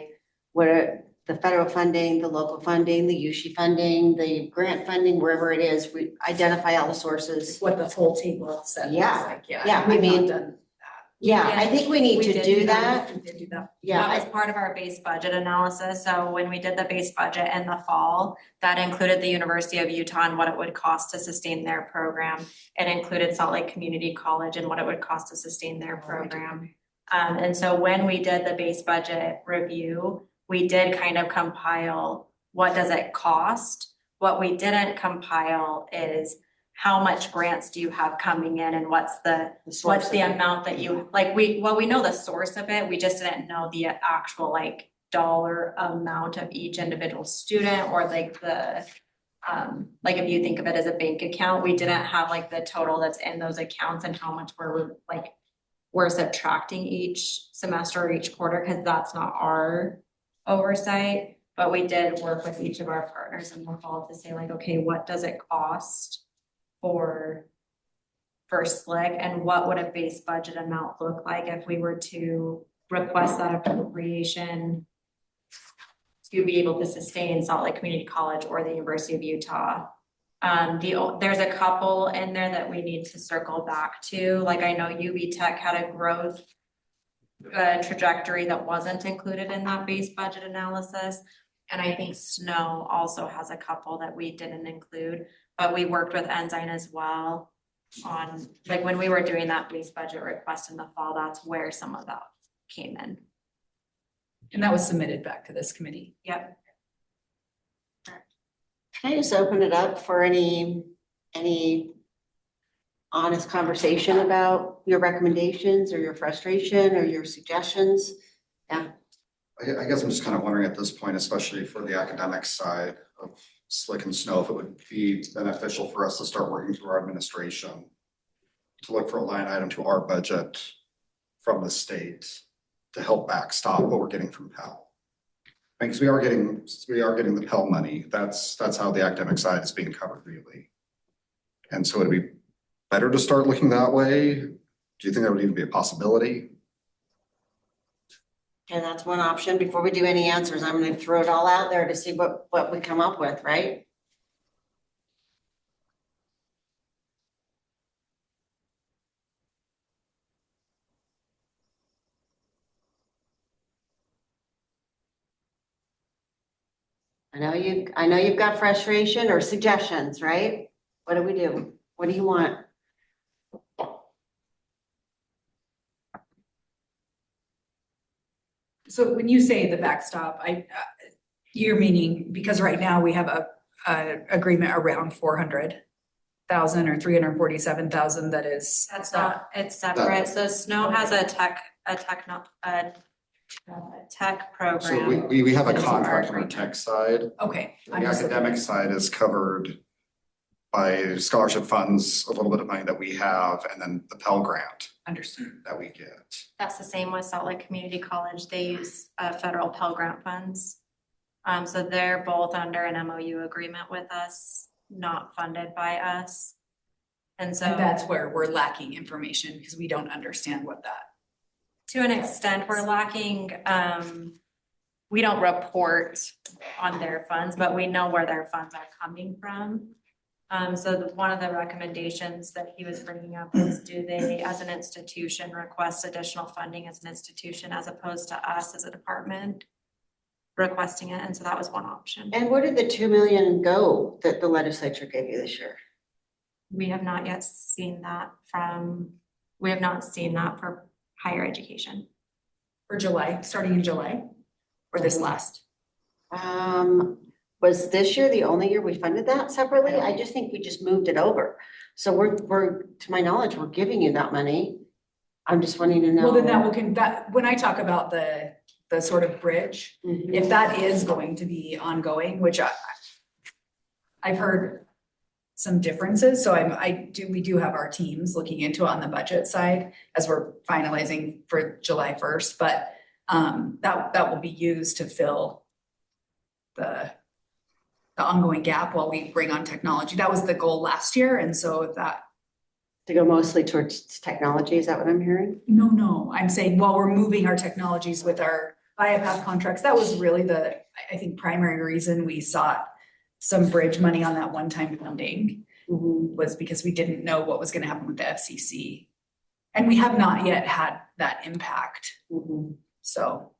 what are the federal funding, the local funding, the USHI funding, the grant funding, wherever it is. We identify all the sources. What the whole table set looks like, yeah. Yeah, We've I mean, not done yeah, I think we need to do that. We did do that. Yeah, That was part of our base budget analysis. So when we did the base budget in the fall, that included the University of Utah and what it would cost to sustain their program. It included Salt Lake Community College and what it would cost to sustain their program. And so when we did the base budget review, we did kind of compile what does it cost. What we didn't compile is how much grants do you have coming in, and what's the amount that you like. We know the source of it. We just didn't know the actual like dollar amount of each individual student, or like the like if you think of it as a bank account, we didn't have like the total that's in those accounts and how much we're subtracting each semester or each quarter, because that's not our oversight. But we did work with each of our partners in the fall to say like, okay, what does it cost for SLIC, and what would a base budget amount look like if we were to request that appropriation to be able to sustain Salt Lake Community College or the University of Utah. There's a couple in there that we need to circle back to. Like, I know UB Tech had a growth trajectory that wasn't included in that base budget analysis. And I think SNOW also has a couple that we didn't include, but we worked with Ensign as well on, like, when we were doing that base budget request in the fall, that's where some of that came in. And that was submitted back to this committee. Yep. Can I just open it up for any any honest conversation about your recommendations or your frustration or your suggestions? Yeah. I guess I'm just kind of wondering at this point, especially for the academic side of Slick and Snow, if it would be beneficial for us to start working through our administration to look for a line item to our budget from the state to help backstop what we're getting from Pell. Because we are getting the Pell money. That's how the academic side is being covered really. And so it'd be better to start looking that way. Do you think that would even be a possibility? Okay, that's one option. Before we do any answers, I'm going to throw it all out there to see what we come up with, right? I know you've got frustration or suggestions, right? What do we do? What do you want? So when you say the backstop, you're meaning, because right now we have a agreement around 400,000 or 347,000 that is. That's not, it's separate. So Snow has a tech program. So we have a That is contract on our our tech side. Okay. The academic side is covered by scholarship funds, a little bit of money that we have, and then the Pell Grant Understood. that we get. That's the same with Salt Lake Community College. They use federal Pell Grant funds. So they're both under an MOU agreement with us, not funded by us. And so And that's where we're lacking information because we don't understand what that. to an extent, we're lacking, we don't report on their funds, but we know where their funds are coming from. One of the recommendations that he was bringing up is, do they, as an institution, request additional funding as an institution as opposed to us as a department requesting it? And so that was one option. And where did the 2 million go that the legislature gave you this year? We have not yet seen that for higher education. For July, starting in July, or this last? Was this year the only year we funded that separately? I just think we just moved it over. So we're, to my knowledge, we're giving you that money. I'm just wanting to know. Well, then when I talk about the sort of bridge, if that is going to be ongoing, which I've heard some differences, so we do have our teams looking into on the budget side as we're finalizing for July 1st, but that will be used to fill the ongoing gap while we bring on technology. That was the goal last year, and so if that. To go mostly towards technology, is that what I'm hearing? No, I'm saying while we're moving our technologies with our BioPath contracts, that was really I think, primary reason we sought some bridge money on that one-time funding was because we didn't know what was going to happen with the FCC. And we have not yet had that impact. So.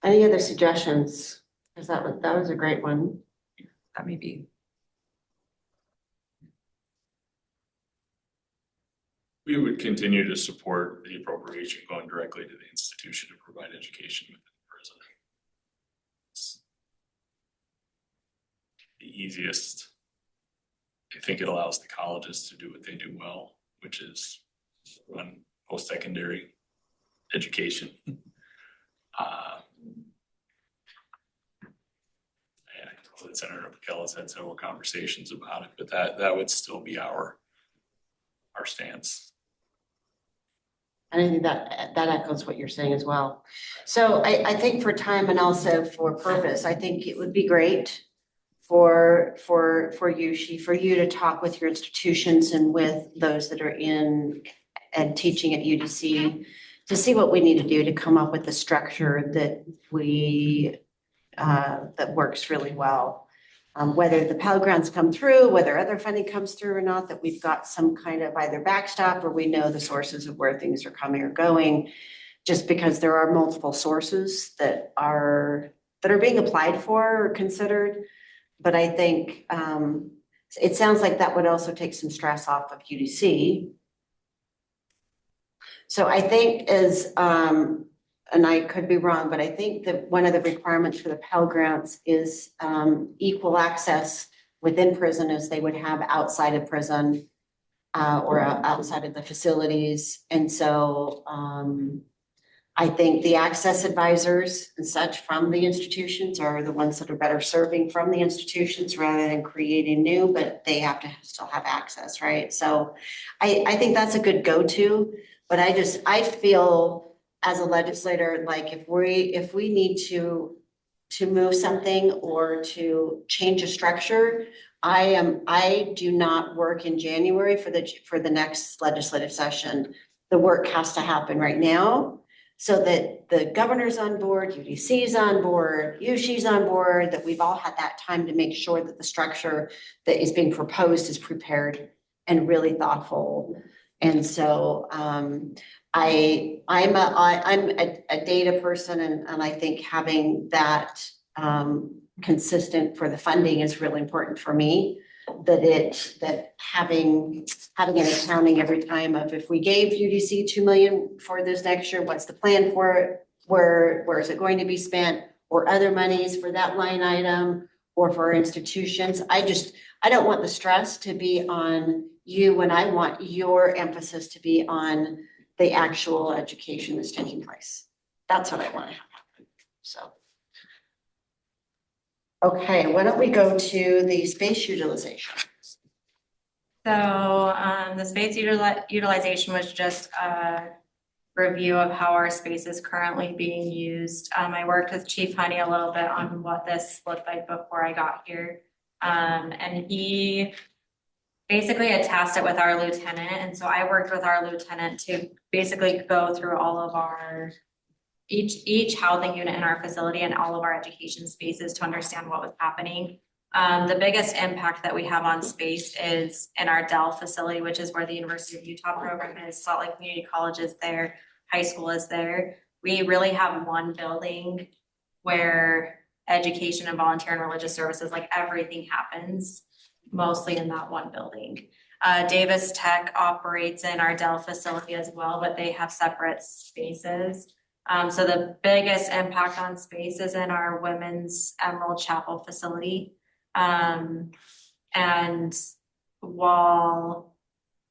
Any other suggestions? Because that was a great one. That may be. We would continue to support the appropriation going directly to the institution to provide education within the prison. It's the easiest. I think it allows the colleges to do what they do well, which is run post-secondary education. Senator McKell has had several conversations about it, but that would still be our stance. And I think that echoes what you're saying as well. So I think for time and also for purpose, I think it would be great for you to talk with your institutions and with those that are in and teaching at UDC to see what we need to do to come up with a structure that that works really well. Whether the Pell Grants come through, whether other funding comes through or not, that we've got some kind of either backstop or we know the sources of where things are coming or going, just because there are multiple sources that are being applied for or considered. But I think it sounds like that would also take some stress off of UDC. So I think and I could be wrong, but I think that one of the requirements for the Pell Grants is equal access within prison as they would have outside of prison or outside of the facilities. And so I think the access advisors and such from the institutions are the ones that are better serving from the institutions rather than creating new, but they have to still have access, right? So I think that's a good go-to, but I feel as a legislator, like if we need to move something or to change a structure, I do not work in January for the next legislative session. The work has to happen right now so that the governor's on board, UDC's on board, USHI's on board, that we've all had that time to make sure that the structure that is being proposed is prepared and really thoughtful. And so I'm a data person, and I think having that consistent for the funding is really important for me. That having an accounting every time of if we gave UDC 2 million for this next year, what's the plan for it? Where is it going to be spent, or other monies for that line item or for our institutions? I don't want the stress to be on you, and I want your emphasis to be on the actual education that's taking place. That's what I want to have happen. So. Okay, why don't we go to the space utilization? So the space utilization was just a review of how our space is currently being used. I worked with Chief Honey a little bit on what this looked like before I got here. And he basically had tasked it with our lieutenant. And so I worked with our lieutenant to basically go through all of our each housing unit in our facility and all of our education spaces to understand what was happening. The biggest impact that we have on space is in our Dell facility, which is where the University of Utah program is. Salt Lake Community College is there, high school is there. We really have one building where education and volunteer and religious services, like everything happens mostly in that one building. Davis Tech operates in our Dell facility as well, but they have separate spaces. So the biggest impact on space is in our Women's Emerald Chapel facility. And while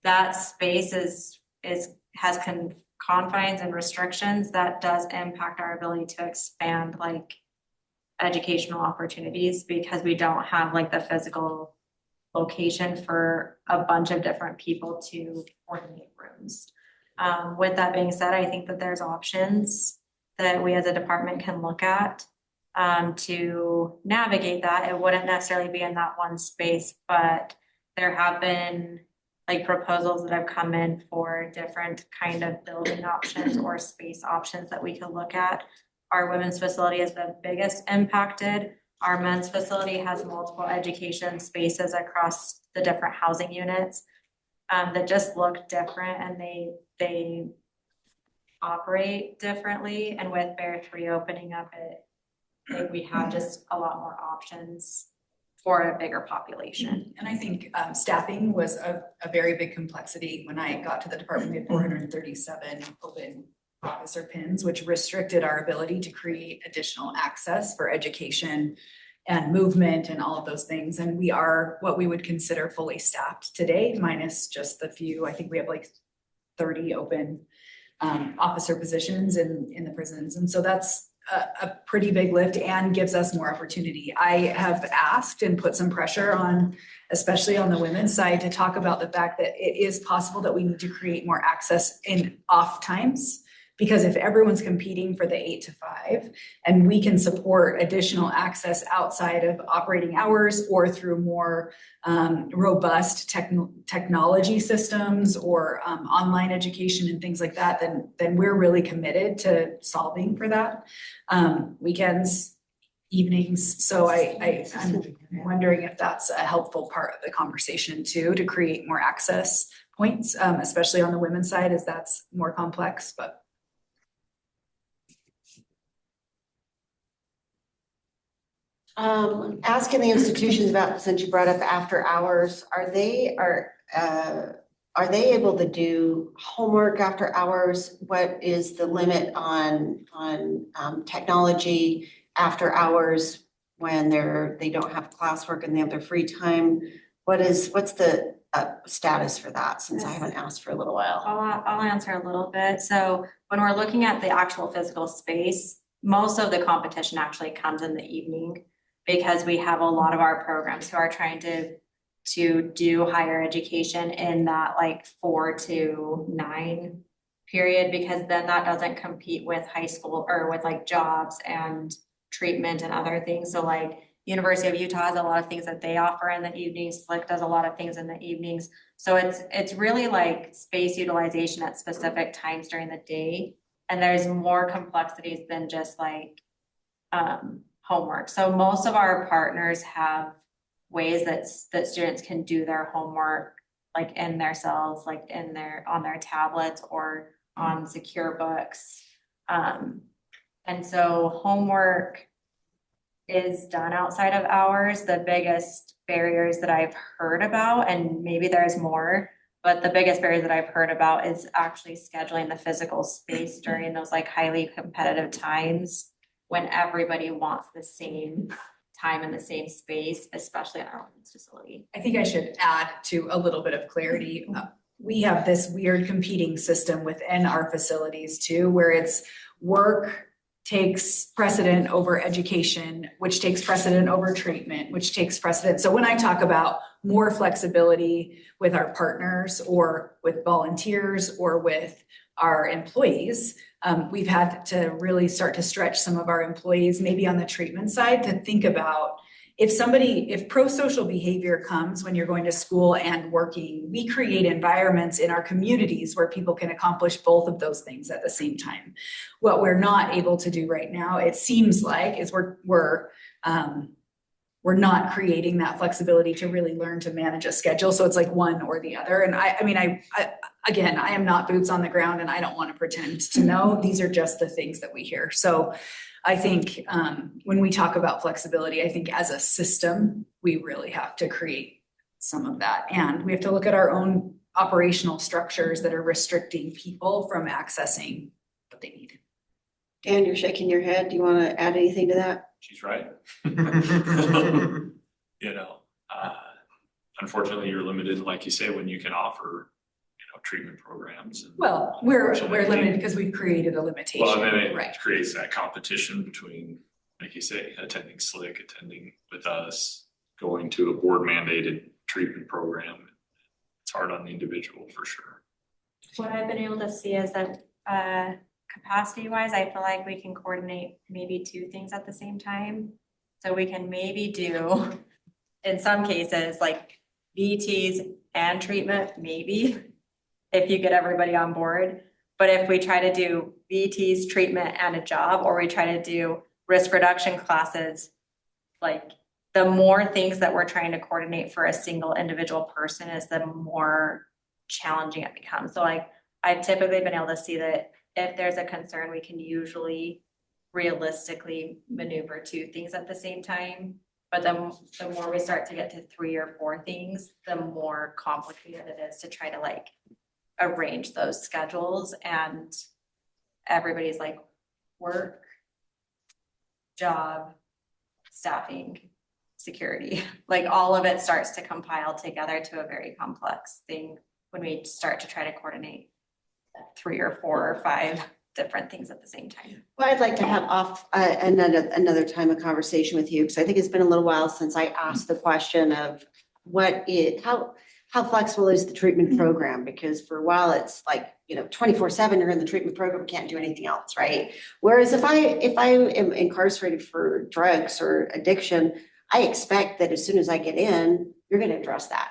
that space has confines and restrictions, that does impact our ability to expand like educational opportunities, because we don't have like the physical location for a bunch of different people to coordinate rooms. With that being said, I think that there's options that we as a department can look at to navigate that. It wouldn't necessarily be in that one space, but there have been like proposals that have come in for different kind of building options or space options that we could look at. Our women's facility is the biggest impacted. Our men's facility has multiple education spaces across the different housing units that just look different, and they operate differently. And with Bear 3 opening up, like we have just a lot more options for a bigger population. And I think staffing was a very big complexity. When I got to the department, we had 437 open officer pins, which restricted our ability to create additional access for education and movement and all of those things. And we are what we would consider fully staffed today, minus just the few. I think we have like 30 open officer positions in the prisons. And so that's a pretty big lift and gives us more opportunity. I have asked and put some pressure on, especially on the women's side, to talk about the fact that it is possible that we need to create more access in off times. Because if everyone's competing for the 8 to 5 and we can support additional access outside of operating hours or through more robust technology systems or online education and things like that, then we're really committed to solving for that. Weekends, evenings. So I'm wondering if that's a helpful part of the conversation too, to create more access points, especially on the women's side, as that's more complex, but. Asking the institutions about, since you brought up after hours, are they able to do homework after hours? What is the limit on technology after hours when they don't have classwork and they have their free time. What's the status for that, since I haven't asked for a little while? I'll answer a little bit. So when we're looking at the actual physical space, most of the competition actually comes in the evening because we have a lot of our programs who are trying to do higher education in that like 4 to 9 period, because then that doesn't compete with high school or with like jobs and treatment and other things. So like University of Utah has a lot of things that they offer in the evenings. Slick does a lot of things in the evenings. So it's really like space utilization at specific times during the day. And there's more complexities than just like homework. So most of our partners have ways that students can do their homework like in their cells, like on their tablets or on secure books. And so homework is done outside of hours. The biggest barriers that I've heard about, and maybe there's more, but the biggest barriers that I've heard about is actually scheduling the physical space during those like highly competitive times when everybody wants the same time in the same space, especially in our women's facility. I think I should add to a little bit of clarity. We have this weird competing system within our facilities too, where it's work takes precedent over education, which takes precedent over treatment, which takes precedent. So when I talk about more flexibility with our partners or with volunteers or with our employees, we've had to really start to stretch some of our employees, maybe on the treatment side, to think about if pro-social behavior comes when you're going to school and working, we create environments in our communities where people can accomplish both of those things at the same time. What we're not able to do right now, it seems like, is we're not creating that flexibility to really learn to manage a schedule. So it's like one or the other. And I am not boots on the ground and I don't want to pretend to know. These are just the things that we hear. So I think when we talk about flexibility, I think as a system, we really have to create some of that. And we have to look at our own operational structures that are restricting people from accessing what they need. Dan, you're shaking your head. Do you want to add anything to that? She's right. Unfortunately, you're limited, like you say, when you can offer, treatment programs. Well, we're limited because we've created a limitation. Well, and then it right. creates that competition between, like you say, attending SLIC, attending with us, going to a board mandated treatment program. It's hard on the individual for sure. What I've been able to see is that capacity wise, I feel like we can coordinate maybe 2 things at the same time. So we can maybe do, in some cases, like VTs and treatment, maybe, if you get everybody on board. But if we try to do VTs, treatment, and a job, or we try to do risk reduction classes, like the more things that we're trying to coordinate for a single individual person is the more challenging it becomes. So like I've typically been able to see that if there's a concern, we can usually realistically maneuver 2 things at the same time. But the more we start to get to 3 or 4 things, the more complicated it is to try to like arrange those schedules. And everybody's like work, job, staffing, security, like all of it starts to compile together to a very complex thing when we start to try to coordinate 3 or 4 or 5 different things at the same time. Well, I'd like to have another time a conversation with you, because I think it's been a little while since I asked the question of how flexible is the treatment program? Because for a while it's like, 24/7 you're in the treatment program, can't do anything else, right? Whereas if I am incarcerated for drugs or addiction, I expect that as soon as I get in, you're going to address that.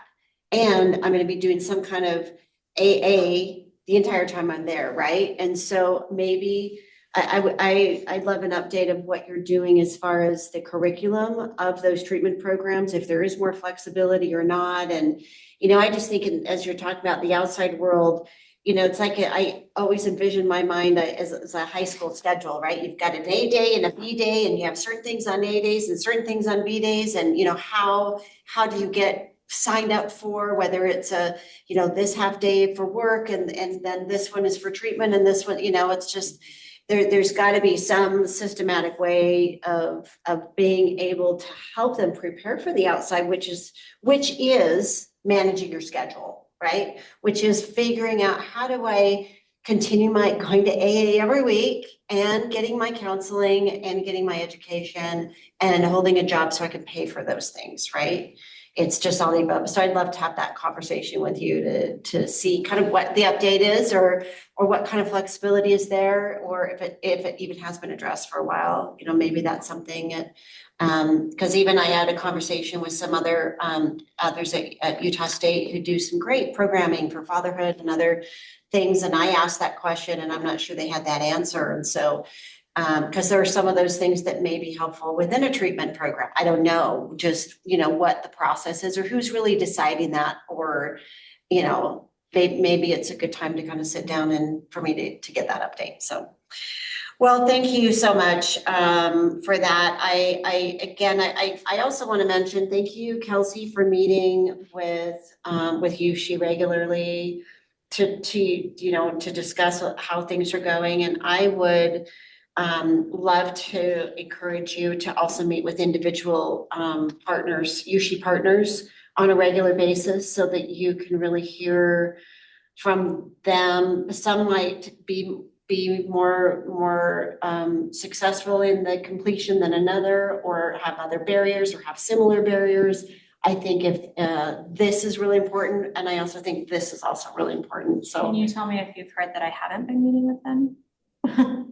And I'm going to be doing some kind of AA the entire time I'm there, right? And so maybe I'd love an update of what you're doing as far as the curriculum of those treatment programs, if there is more flexibility or not. And, I just think as you're talking about the outside world, it's like I always envision my mind as a high school schedule, right? You've got an A day and a B day, and you have certain things on A days and certain things on B days. And, how do you get signed up for, whether it's this half day for work and then this one is for treatment and this one, it's just, there's got to be some systematic way of being able to help them prepare for the outside, which is managing your schedule, right? Which is figuring out, how do I continue my going to AA every week and getting my counseling and getting my education and holding a job so I can pay for those things, right? It's just all the above. So I'd love to have that conversation with you to see kind of what the update is, or what kind of flexibility is there, or if it even has been addressed for a while, maybe that's something that, because even I had a conversation with some others at Utah State who do some great programming for fatherhood and other things. And I asked that question and I'm not sure they had that answer. And so, because there are some of those things that may be helpful within a treatment program. I don't know, just, what the process is or who's really deciding that, or, maybe it's a good time to kind of sit down and for me to get that update. So, well, thank you so much for that. I also want to mention, thank you, Kelsey, for meeting with Yushi regularly to discuss how things are going. And I would love to encourage you to also meet with individual partners, USHI partners, on a regular basis, so that you can really hear from them. Some might be more successful in the completion than another, or have other barriers, or have similar barriers. I think if this is really important, and I also think this is also really important. So can you tell me if you've heard that I haven't been meeting with them?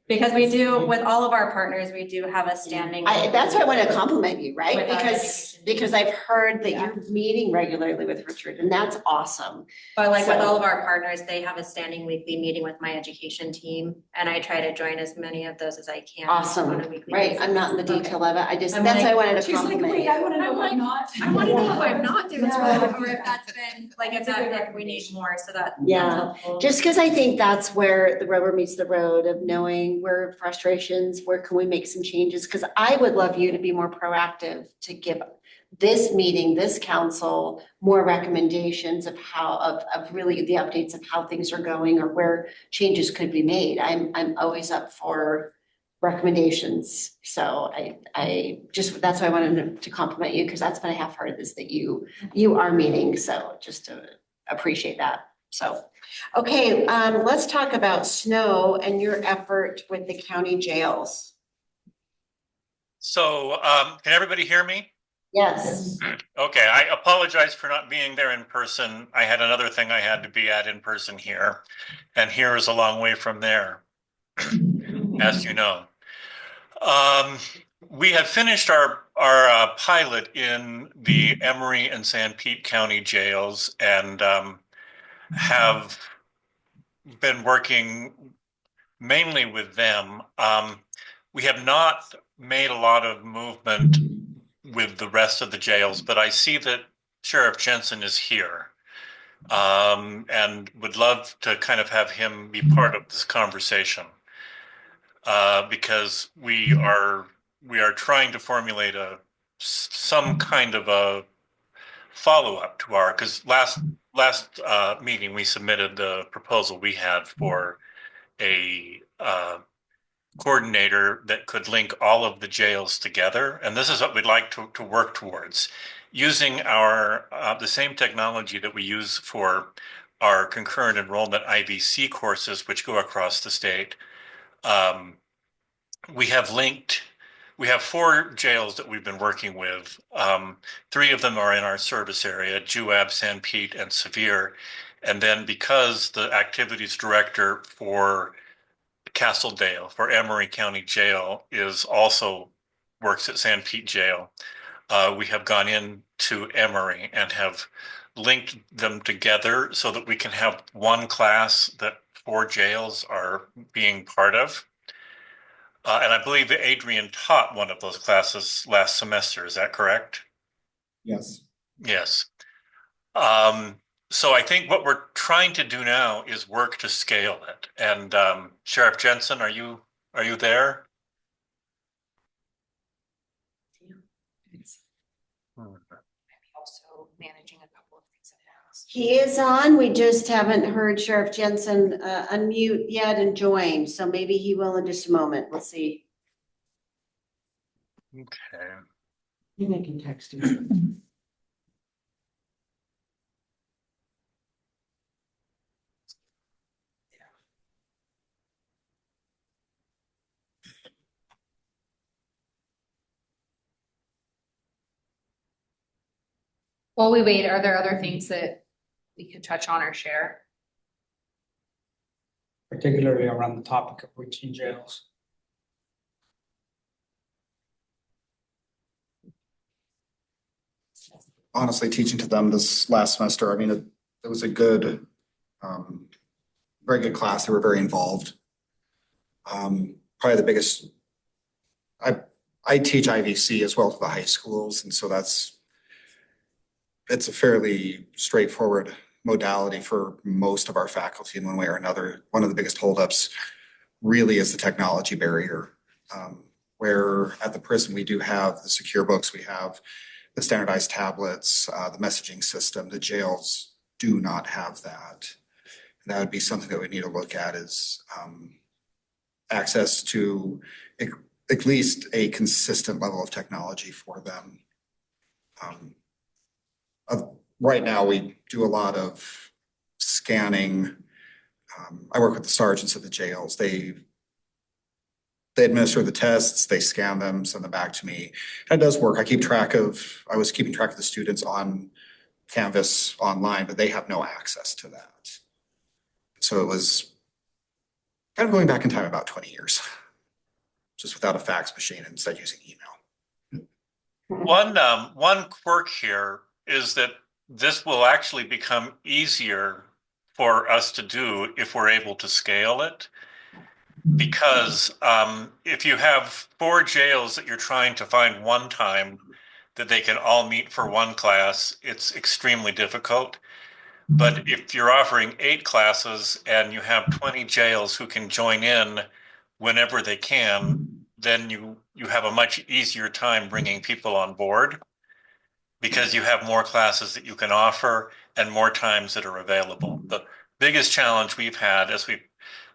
Because we do, with all of our partners, we do have a standing. That's why I want to compliment you, right? With our Because I've heard that you're meeting regularly with Richard, and that's awesome. But with all of our partners, they have a standing weekly meeting with my education team, and I try to join as many of those as I can. Awesome, on a weekly right? basis. I'm not in the detail of it. That's I'm why I like, wanted to She's like, compliment wait, you. I want to know what I'm not. I want to know if I'm not doing Yeah. well, or if that's been, if we need more, so that's helpful. Just because I think that's where the rubber meets the road, of knowing where frustrations, where can we make some changes? Because I would love you to be more proactive, to give this meeting, this council, more recommendations of of really the updates of how things are going, or where changes could be made. I'm always up for recommendations. So I just, that's why I wanted to compliment you, because that's what I have heard, is that you are meeting. So just to appreciate that. So, okay, let's talk about Snow and your effort with the county jails. So, can everybody hear me? Yes. Okay, I apologize for not being there in person. I had another thing I had to be at in person here, and here is a long way from there, as you know. We have finished our pilot in the Emory and San Pete County jails, and have been working mainly with them. We have not made a lot of movement with the rest of the jails, but I see that Sheriff Jensen is here, and would love to kind of have him be part of this conversation, because we are trying to formulate some kind of a follow-up to because last meeting we submitted the proposal we had for a coordinator that could link all of the jails together. And this is what we'd like to work towards, using the same technology that we use for our concurrent enrollment IVC courses, which go across the state. We have 4 jails that we've been working with. 3 of them are in our service area: Juab, San Pete, and Sevier. And then, because the activities director for Castledale, for Emory County Jail, works at San Pete Jail, we have gone into Emory and have linked them together so that we can have one class that 4 jails are being part of. And I believe Adrian taught one of those classes last semester. Is that correct? Yes. Yes. So I think what we're trying to do now is work to scale it. And Sheriff Jensen, are you there? Maybe also managing a couple of things at once. He is on, we just haven't heard Sheriff Jensen unmute yet and join, so maybe he will in just a moment, we'll see. Okay. Maybe I can text him. While we wait, are there other things that we could touch on or share? Particularly around the topic of reaching jails. Honestly, teaching to them this last semester, I mean, it was a good, very good class. They were very involved. Probably the biggest, I teach IVC as well to the high schools, and so it's a fairly straightforward modality for most of our faculty in one way or another. One of the biggest holdups really is the technology barrier. Where at the prison, we do have the secure books, we have the standardized tablets, the messaging system. The jails do not have that. And that would be something that we need to look at is access to at least a consistent level of technology for them. Right now, we do a lot of scanning. I work with the sergeants at the jails. They administer the tests, they scan them, send them back to me. And it does work. I was keeping track of the students on Canvas online, but they have no access to that. So it was kind of going back in time about 20 years, just without a fax machine and instead using email. One quirk here is that this will actually become easier for us to do if we're able to scale it. Because if you have 4 jails that you're trying to find one time that they can all meet for one class, it's extremely difficult. But if you're offering 8 classes and you have 20 jails who can join in whenever they can, then you have a much easier time bringing people on board because you have more classes that you can offer and more times that are available. The biggest challenge we've had as we've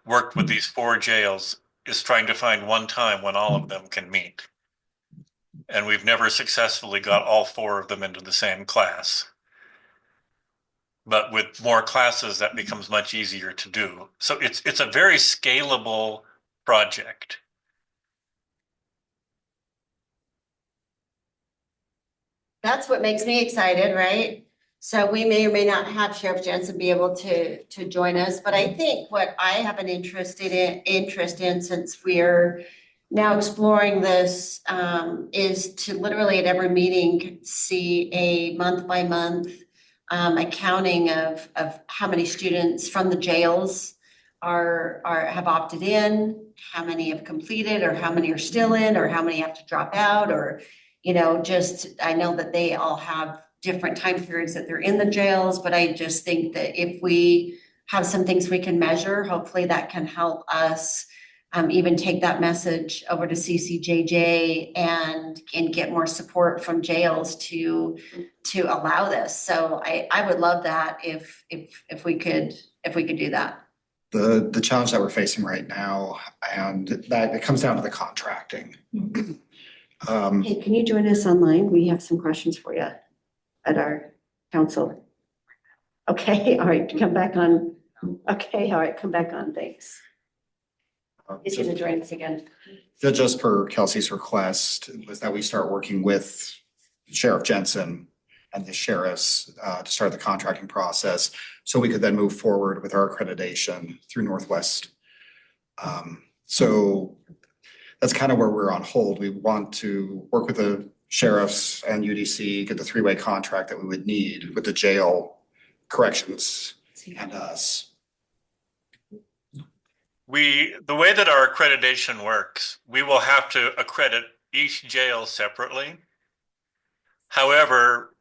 worked with these 4 jails is trying to find one time when all of them can meet. And we've never successfully got all 4 of them into the same class. But with more classes, that becomes much easier to do. So it's a very scalable project. That's what makes me excited, right? So we may or may not have Sheriff Jensen be able to join us, but I think what I have an interest in since we're now exploring this is to literally at every meeting see a month by month accounting of how many students from the jails have opted in, how many have completed, or how many are still in, or how many have to drop out, or just I know that they all have different time periods that they're in the jails, but I just think that if we have some things we can measure, hopefully that can help us even take that message over to CCJJ and get more support from jails to allow this. So I would love that if we could do that. The challenge that we're facing right now, and that it comes down to the contracting. Hey, can you join us online? We have some questions for you at our council. Okay, all right, come back on. Okay, all right, come back on, thanks. He's gonna join us again. Just per Kelsey's request was that we start working with Sheriff Jensen and the sheriffs to start the contracting process so we could then move forward with our accreditation through Northwest. So that's kind of where we're on hold. We want to work with the sheriffs and UDC, get the 3-way contract that we would need with the jail, corrections, and us. The way that our accreditation works, we will have to accredit each jail separately. However,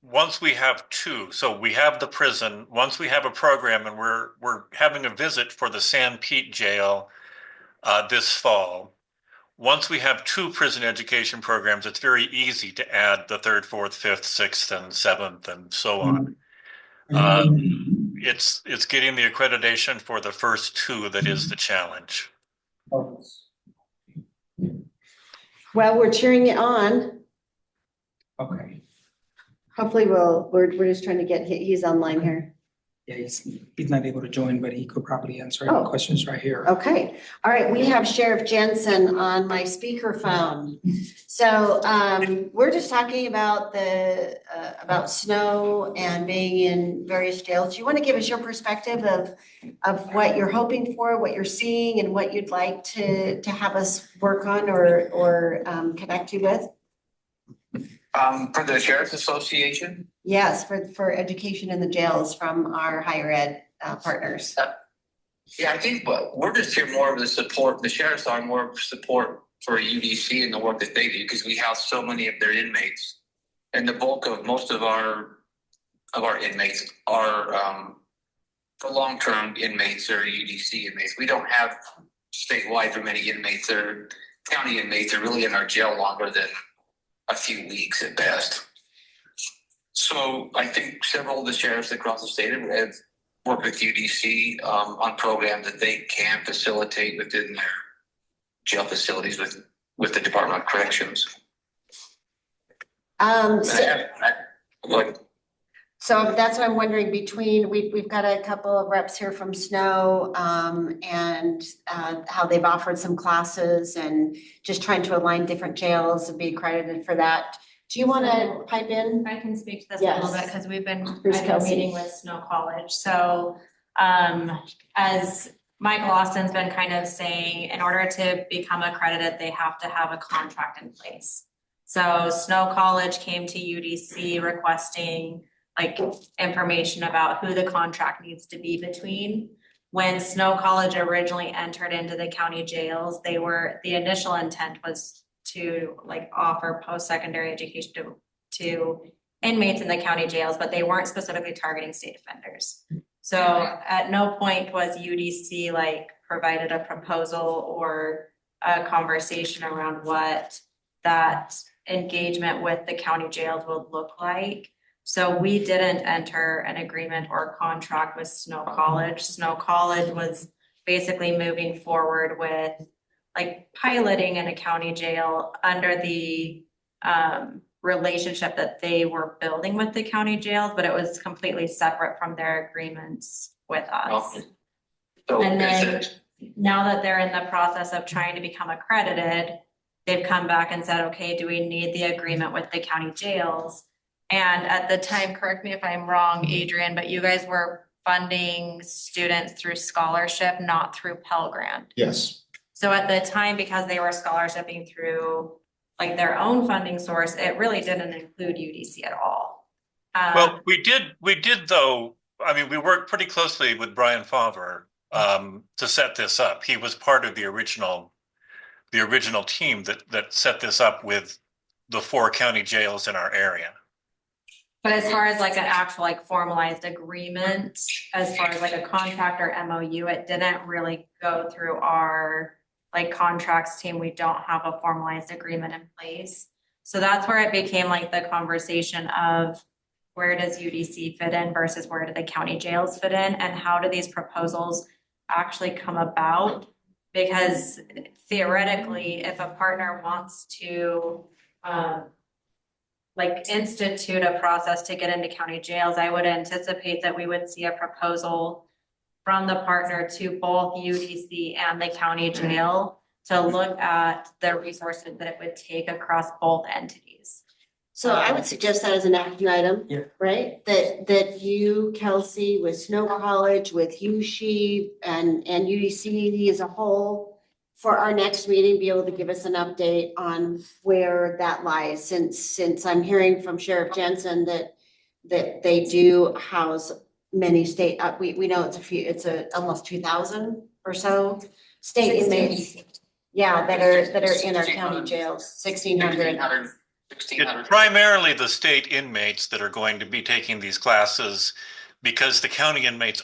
once we have 2, so we have the prison, once we have a program and we're having a visit for the San Pete jail this fall. Once we have 2 prison education programs, it's very easy to add the 3rd, 4th, 5th, 6th, and 7th, and so on. It's getting the accreditation for the first two that is the challenge. Well, we're cheering you on. Okay, Hopefully we're just trying to get, he's online here. yeah, he's not able to join, but he could probably answer any Oh. questions right here. Okay, all right, we have Sheriff Jensen on my speakerphone. So, we're just talking about about snow and being in various jails. Do you want to give us your perspective of what you're hoping for, what you're seeing, and what you'd like to have us work on or connect you with? For the Sheriff's Association? Yes, for education in the jails from our higher ed partners. Yeah, I think, but we're just here more of the support, the sheriffs are more of support for UDC and the work that they do, because we house so many of their inmates. And the bulk of most of our inmates are for long-term inmates or UDC inmates. We don't have statewide for many inmates. They're county inmates are really in our jail longer than a few weeks at best. So I think several of the sheriffs across the state have worked with UDC on programs that they can facilitate within their jail facilities with the Department of Corrections. So that's what I'm wondering, between, we've got a couple of reps here from Snow, and how they've offered some classes and just trying to align different jails and be accredited for that. Do you want to pipe in? I can speak to this a Yes. little bit because I've been Kelsey. meeting with Snow College. So as Michael Austin's been kind of saying, in order to become accredited, they have to have a contract in place. So Snow College came to UDC requesting like information about who the contract needs to be between. When Snow College originally entered into the county jails, the initial intent was to like offer post-secondary education to inmates in the county jails, but they weren't specifically targeting state offenders. So at no point was UDC like provided a proposal or a conversation around what that engagement with the county jails would look like. So we didn't enter an agreement or contract with Snow College. Snow College was basically moving forward with like piloting in a county jail under the relationship that they were building with the county jails, but it was completely separate from their agreements with us. So And then now that they're in the process of trying to become accredited, they've come back and said, okay, do we need the agreement with the county jails? And at the time, correct me if I'm wrong, Adrian, but you guys were funding students through scholarship, not through Pell Grant. Yes. So at the time, because they were scholarshiping through like their own funding source, it really didn't include UDC at all. Well, we did though. I mean, we worked pretty closely with Brian Favre to set this up. He was part of the original team that set this up with the 4 county jails in our area. But as far as like an actual like formalized agreement, as far as like a contract or MOU, it didn't really go through our like contracts team. We don't have a formalized agreement in place. So that's where it became like the conversation of where does UDC fit in versus where do the county jails fit in, and how do these proposals actually come about? Because theoretically, if a partner wants to like institute a process to get into county jails, I would anticipate that we would see a proposal from the partner to both UDC and the county jail to look at the resources that it would take across both entities. So I would suggest that as an action item, Yeah. right? That you, Kelsey, with Snow College, with USHE and UDC as a whole, for our next meeting, be able to give us an update on where that lies, since I'm hearing from Sheriff Jensen that they do house many state, we know it's almost 2,000 or so state inmates. Yeah, that are in our county jails, 1,600. It's primarily the state inmates that are going to be taking these classes because the county inmates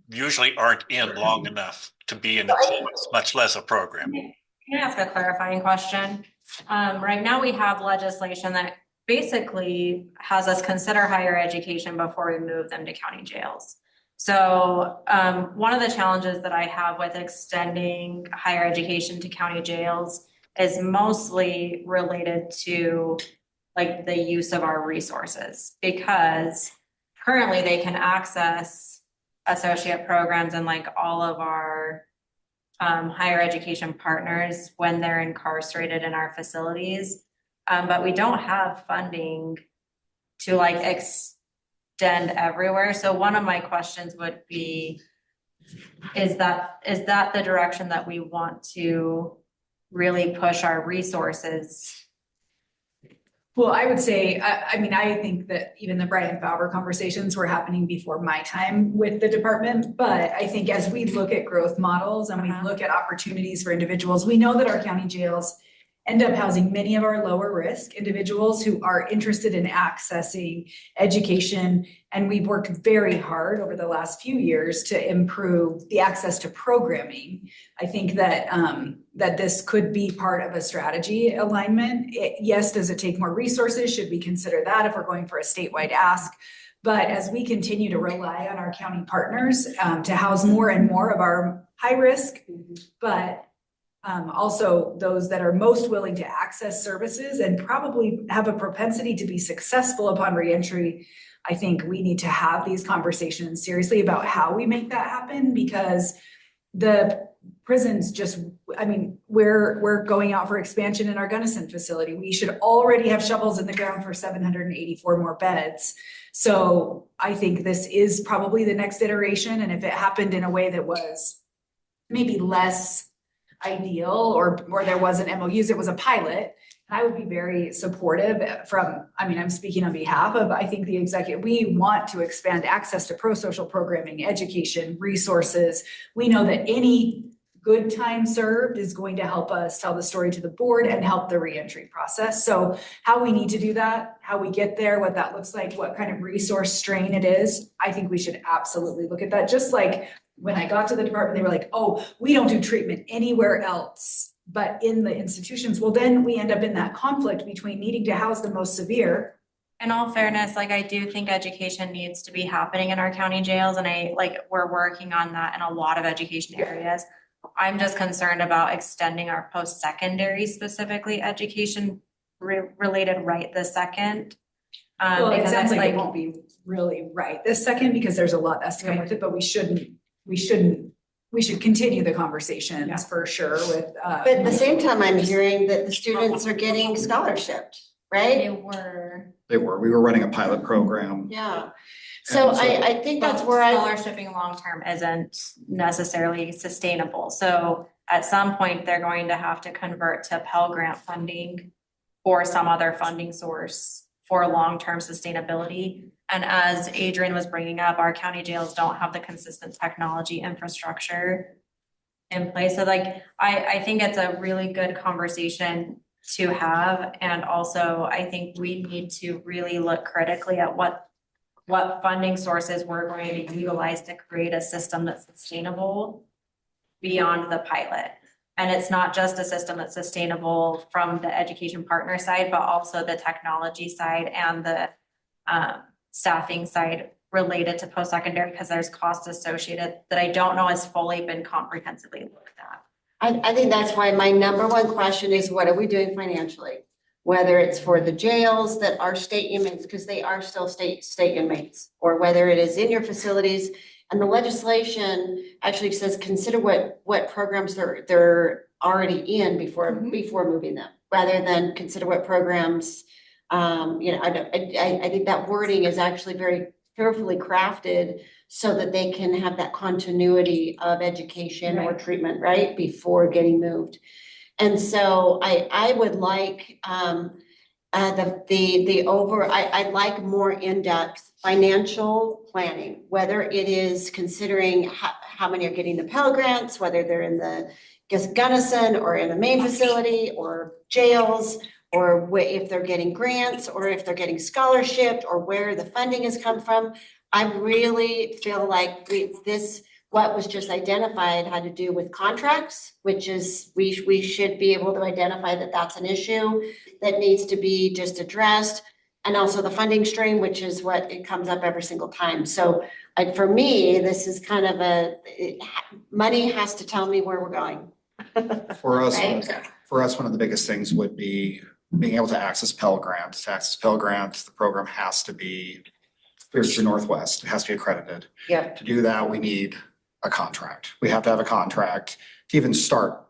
usually aren't in long enough to be in a class, much less a program. Can I ask a clarifying question? Right now we have legislation that basically has us consider higher education before we move them to county jails. So one of the challenges that I have with extending higher education to county jails is mostly related to like the use of our resources, because currently they can access associate programs and like all of our higher education partners when they're incarcerated in our facilities. But we don't have funding to like extend everywhere. So one of my questions would be, is that the direction that we want to really push our resources? Well, I would say, I mean, I think that even the Brian Fowler conversations were happening before my time with the department. But I think as we look at growth models and we look at opportunities for individuals, we know that our county jails end up housing many of our lower risk individuals who are interested in accessing education. And we've worked very hard over the last few years to improve the access to programming. I think that that this could be part of a strategy alignment. Yes, does it take more resources? Should we consider that if we're going for a statewide ask? But as we continue to rely on our county partners to house more and more of our high risk, but also those that are most willing to access services and probably have a propensity to be successful upon reentry, I think we need to have these conversations seriously about how we make that happen, because the prisons just, I mean, we're going out for expansion in our Gunnison facility. We should already have shovels in the ground for 784 more beds. So I think this is probably the next iteration. And if it happened in a way that was maybe less ideal or there wasn't MOUs, it was a pilot, I would be very supportive from, I mean, I'm speaking on behalf of, I think the executive, we want to expand access to pro-social programming, education, resources. We know that any good time served is going to help us tell the story to the board and help the reentry process. So how we need to do that, how we get there, what that looks like, what kind of resource strain it is, I think we should absolutely look at that. Just like when I got to the department, they were like, oh, we don't do treatment anywhere else but in the institutions. Well, then we end up in that conflict between needing to house the most severe. In all fairness, like I do think education needs to be happening in our county jails, and we're working on that in a lot of education areas. I'm just concerned about extending our post-secondary specifically education related right this second. Well, it sounds like it won't be really right this second because there's a lot that's to come with it, but we should continue the conversations for sure with. But at the same time, I'm hearing that the students are getting scholarshiped, right? They were. We were running a pilot program. Yeah. So I think that's where scholarshipping long-term isn't necessarily sustainable. So at some point, they're going to have to convert to Pell Grant funding or some other funding source for long-term sustainability. And as Adrian was bringing up, our county jails don't have the consistent technology infrastructure in place. So I think it's a really good conversation to have. And also I think we need to really look critically at what funding sources we're going to utilize to create a system that's sustainable beyond the pilot. And it's not just a system that's sustainable from the education partner side, but also the technology side and the staffing side related to post-secondary, because there's costs associated that I don't know has fully been comprehensively looked at. I think that's why my number one question is, what are we doing financially? Whether it's for the jails that are state inmates, because they are still state inmates, or whether it is in your facilities. And the legislation actually says consider what programs they're already in before moving them, rather than consider what programs. I think that wording is actually very carefully crafted so that they can have that continuity of education or treatment, right, before getting moved. And so I would like I'd like more in-depth financial planning, whether it is considering how many are getting the Pell Grants, whether they're in the Gunnison or in a main facility or jails, or if they're getting grants or if they're getting scholarship or where the funding has come from. I really feel like what was just identified had to do with contracts, which is we should be able to identify that that's an issue that needs to be just addressed. and also the funding stream, which is what it comes up every single time. So for me, this is kind of money has to tell me where we're going. For us, Right? one of the biggest things would be being able to access Pell Grants. To access Pell Grants, the program has to be Pierce to Northwest. It has to be accredited. Yep. To do that, we need a contract. We have to have a contract to even start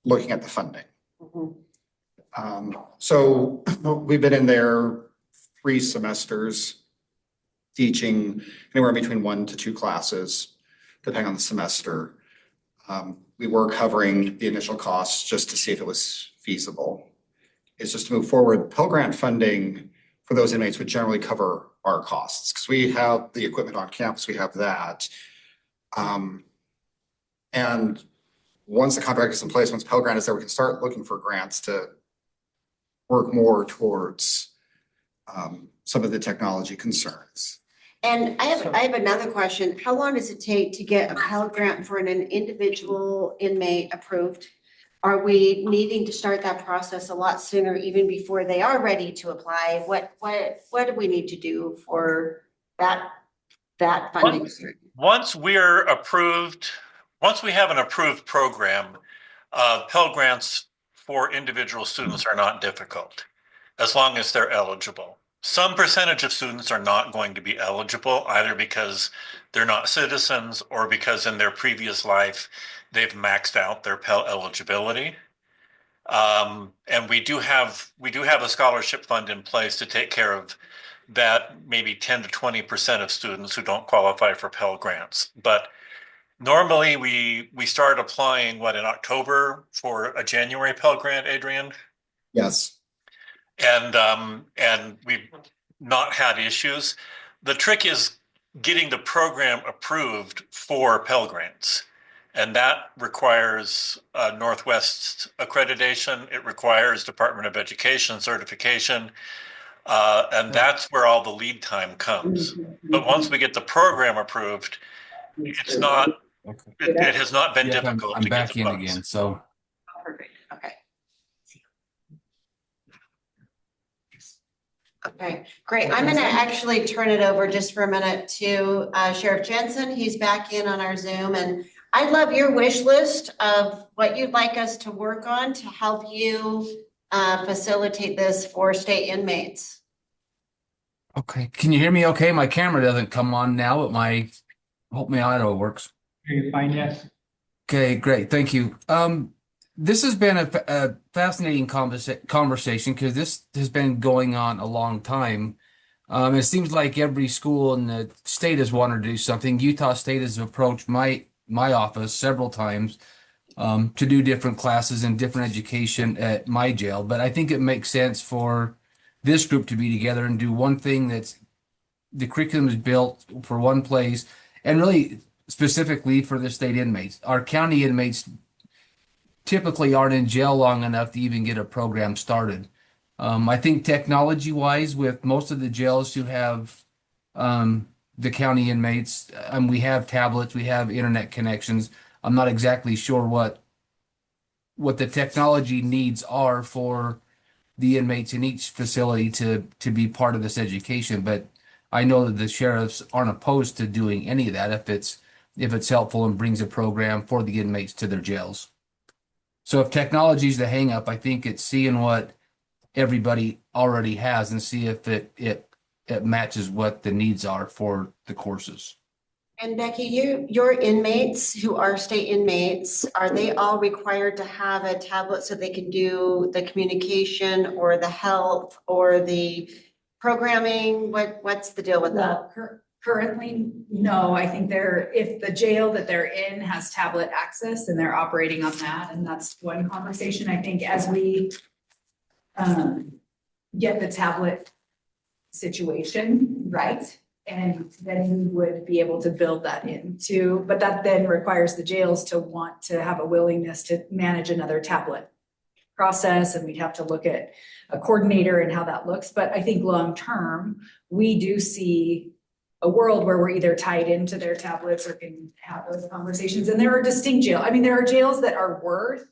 looking at the funding. So we've been in there 3 semesters teaching anywhere between 1 to 2 classes, depending on the semester. We were covering the initial costs just to see if it was feasible. It's just to move forward. Pell Grant funding for those inmates would generally cover our costs because we have the equipment on campus, we have that. And once the contract is in place, once Pell Grant is there, we can start looking for grants to work more towards some of the technology concerns. And I have another question. How long does it take to get a Pell Grant for an individual inmate approved? Are we needing to start that process a lot sooner, even before they are ready to apply? What do we need to do for that funding stream? Once we're approved, once we have an approved program, Pell Grants for individual students are not difficult, as long as they're eligible. Some percentage of students are not going to be eligible, either because they're not citizens or because in their previous life they've maxed out their Pell eligibility. And we do have a scholarship fund in place to take care of that, maybe 10 to 20% of students who don't qualify for Pell Grants. But normally we start applying in October for a January Pell Grant, Adrian? Yes. And we've not had issues. The trick is getting the program approved for Pell Grants. And that requires Northwest accreditation. It requires Department of Education certification. And that's where all the lead time comes. But once we get the program approved, it's not, it has not been difficult to get the funds. Again, so. Perfect, okay. Okay, great. I'm gonna actually turn it over just for a minute to Sheriff Jensen. He's back in on our Zoom, and I'd love your wish list of what you'd like us to work on to help you facilitate this for state inmates. Okay, can you hear me okay? My camera doesn't come on now, but hope my audio works. You're fine, yes. Okay, great, thank you. This has been a fascinating conversation because this has been going on a long time. It seems like every school in the state has wanted to do something. Utah State has approached my office several times to do different classes and different education at my jail. But I think it makes sense for this group to be together and do one thing that's the curriculum is built for one place and really specifically for the state inmates. Our county inmates typically aren't in jail long enough to even get a program started. I think technology-wise, with most of the jails who have the county inmates, we have tablets, we have internet connections. I'm not exactly sure what the technology needs are for the inmates in each facility to be part of this education, but I know that the sheriffs aren't opposed to doing any of that if it's helpful and brings a program for the inmates to their jails. So if technology is the hang up, I think it's seeing what everybody already has and see if it matches what the needs are for the courses. And Becky, your inmates who are state inmates, are they all required to have a tablet so they can do the communication or the health or the programming? What's the deal with that? Currently, no. I think if the jail that they're in has tablet access and they're operating on that, and that's one conversation. I think as we get the tablet situation right, and then we would be able to build that into, but that then requires the jails to want to have a willingness to manage another tablet process, and we'd have to look at a coordinator and how that looks. But I think long-term, we do see a world where we're either tied into their tablets or can have those conversations. And there are distinct jails. I mean, there are jails that are worth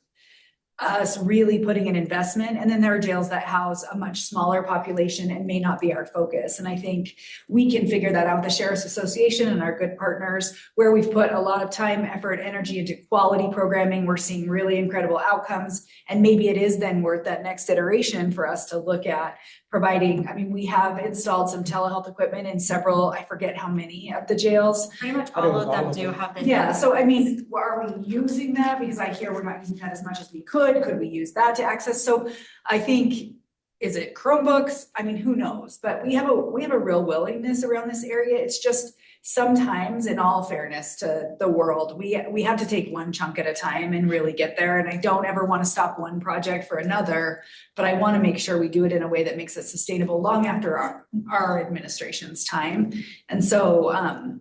us really putting an investment. And then there are jails that house a much smaller population and may not be our focus. And I think we can figure that out with the Sheriff's Association and our good partners, where we've put a lot of time, effort, energy into quality programming. We're seeing really incredible outcomes. And maybe it is then worth that next iteration for us to look at providing. I mean, we have installed some telehealth equipment in several, I forget how many of the jails. Pretty much all of them do have the. Yeah, so I mean, are we using that? Because I hear we're not using that as much as we could. Could we use that to access? So I think, is it Chromebooks? I mean, who knows? But we have a real willingness around this area. It's just sometimes, in all fairness to the world, we have to take one chunk at a time and really get there. And I don't ever want to stop one project for another, but I want to make sure we do it in a way that makes it sustainable long after our administration's time. And so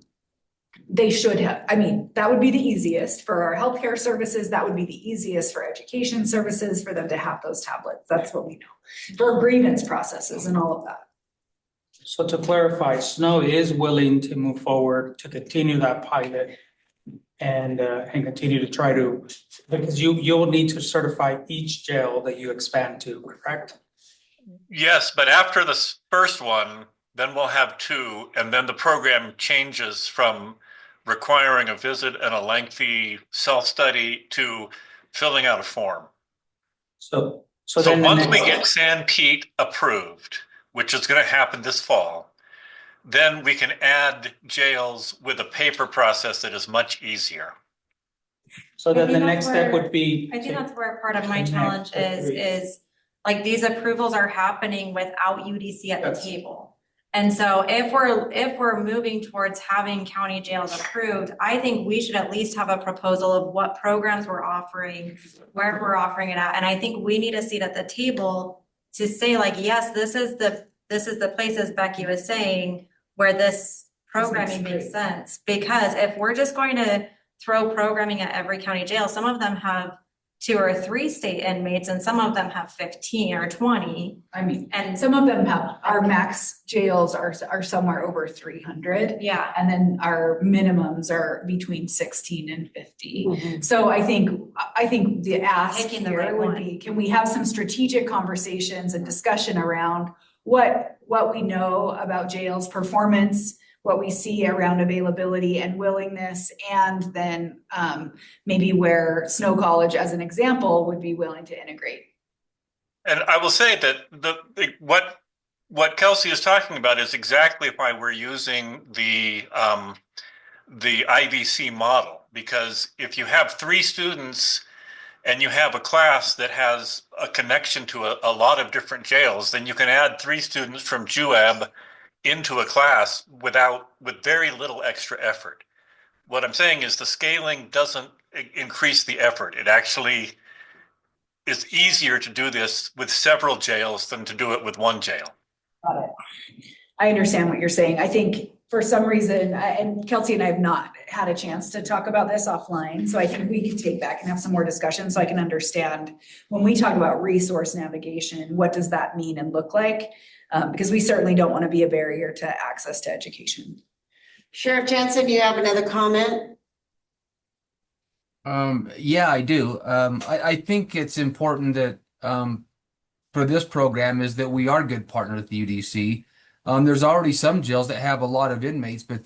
they should have, I mean, that would be the easiest for our healthcare services. That would be the easiest for education services, for them to have those tablets. That's what we know. For grievance processes and all of that. So to clarify, Snow is willing to move forward to continue that pilot and continue to try to, because you'll need to certify each jail that you expand to, correct? Yes, but after the first one, then we'll have 2, and then the program changes from requiring a visit and a lengthy self-study to filling out a form. So then once we get San Pete approved, which is going to happen this fall, then we can add jails with a paper process that is much easier. So then the next step would be. I think that's where part of my challenge is like these approvals are happening without UDC at the table. And so if we're moving towards having county jails approved, I think we should at least have a proposal of what programs we're offering, where we're offering it at. And I think we need a seat at the table to say like, yes, this is the place, as Becky was saying, where this programming makes sense. Because if we're just going to throw programming at every county jail, some of them have 2 or 3 state inmates and some of them have 15 or 20. I mean, and some of them have, our max jails are somewhere over 300. Yeah. And then our minimums are between 16 and 50. Mm-hmm. So I think the ask Picking the here right would one. be, can we have some strategic conversations and discussion around what we know about jails performance, what we see around availability and willingness, and then maybe where Snow College, as an example, would be willing to integrate. And I will say that what Kelsey is talking about is exactly why we're using the IVC model, because if you have 3 students and you have a class that has a connection to a lot of different jails, then you can add 3 students from JUAB into a class with very little extra effort. What I'm saying is the scaling doesn't increase the effort. It actually is easier to do this with several jails than to do it with 1 jail. Got it. I understand what you're saying. I think for some reason, and Kelsey and I have not had a chance to talk about this offline, so I think we can take back and have some more discussion so I can understand when we talk about resource navigation, what does that mean and look like? Because we certainly don't want to be a barrier to access to education. Sheriff Jensen, do you have another comment? Yeah, I do. I think it's important that for this program is that we are good partners with the UDC. There's already some jails that have a lot of inmates, but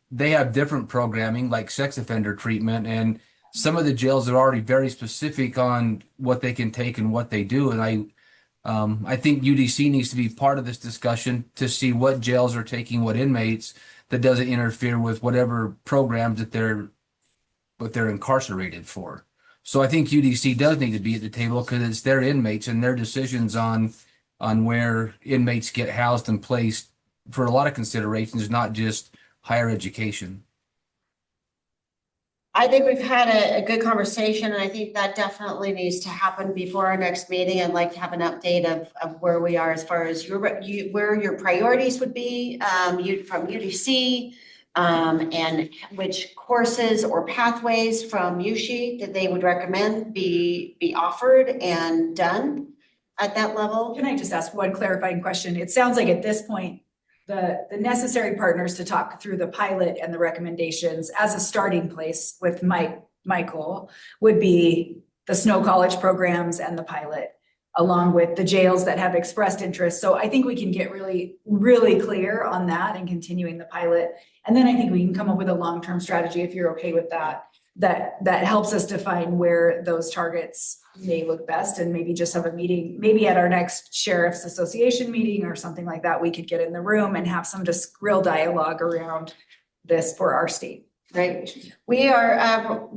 they have different programming like sex offender treatment, and some of the jails are already very specific on what they can take and what they do. And I think UDC needs to be part of this discussion to see what jails are taking what inmates that doesn't interfere with whatever programs that they're incarcerated for. So I think UDC does need to be at the table because it's their inmates and their decisions on where inmates get housed and placed for a lot of considerations, not just higher education. I think we've had a good conversation, and I think that definitely needs to happen before our next meeting. I'd like to have an update of where we are as far as where your priorities would be from UDC, and which courses or pathways from USHE that they would recommend be offered and done at that level. Can I just ask one clarifying question? It sounds like at this point, the necessary partners to talk through the pilot and the recommendations as a starting place with Michael would be the Snow College programs and the pilot, along with the jails that have expressed interest. So I think we can get really, really clear on that and continuing the pilot. And then I think we can come up with a long-term strategy, if you're okay with that, that helps us define where those targets may look best, and maybe just have a meeting, maybe at our next Sheriff's Association meeting or something like that, we could get in the room and have some just real dialogue around this for our state. Right. We are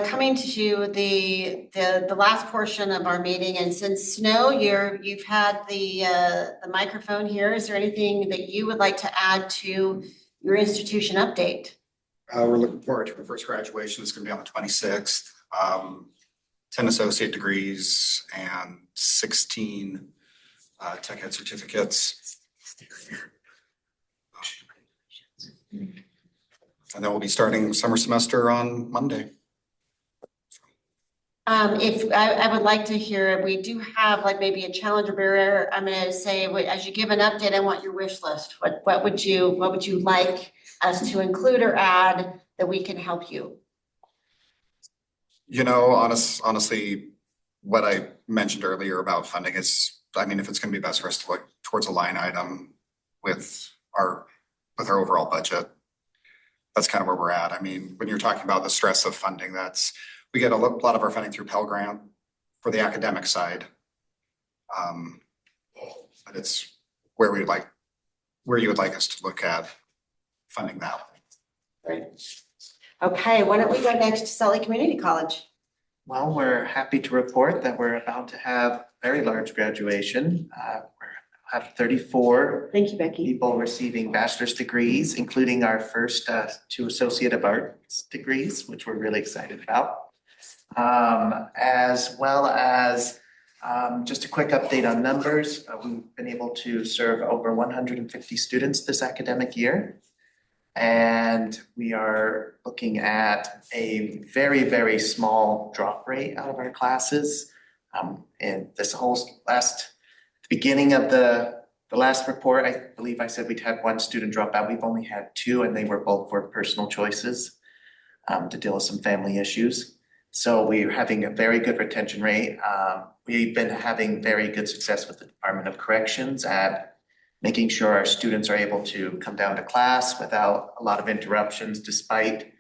coming to the last portion of our meeting, and since Snow, you've had the microphone here. Is there anything that you would like to add to your institution update? We're looking forward to our first graduation. It's going to be on the 26th. 10 associate degrees and 16 tech ed certificates. And then we'll be starting summer semester on Monday. If I would like to hear, we do have like maybe a challenge or barrier. I'm going to say, as you give an update, I want your wish list. What would you like us to include or add that we can help you? You know, honestly, what I mentioned earlier about funding is, I mean, if it's going to be best for us to look towards a line item with our overall budget, that's kind of where we're at. I mean, when you're talking about the stress of funding, we get a lot of our funding through Pell Grant for the academic side. But it's where you would like us to look at funding that. Right. Okay, why don't we go next to Sully Community College? Well, we're happy to report that we're about to have a very large graduation. We have 34 Thank you, Becky. people receiving bachelor's degrees, including our first 2 Associate of Arts degrees, which we're really excited about. As well as just a quick update on numbers. We've been able to serve over 150 students this academic year. And we are looking at a very, very small drop rate out of our classes. And this whole beginning of the last report, I believe I said we'd had 1 student drop out. We've only had 2, and they were both for personal choices to deal with some family issues. So we're having a very good retention rate. We've been having very good success with the Department of Corrections at making sure our students are able to come down to class without a lot of interruptions, despite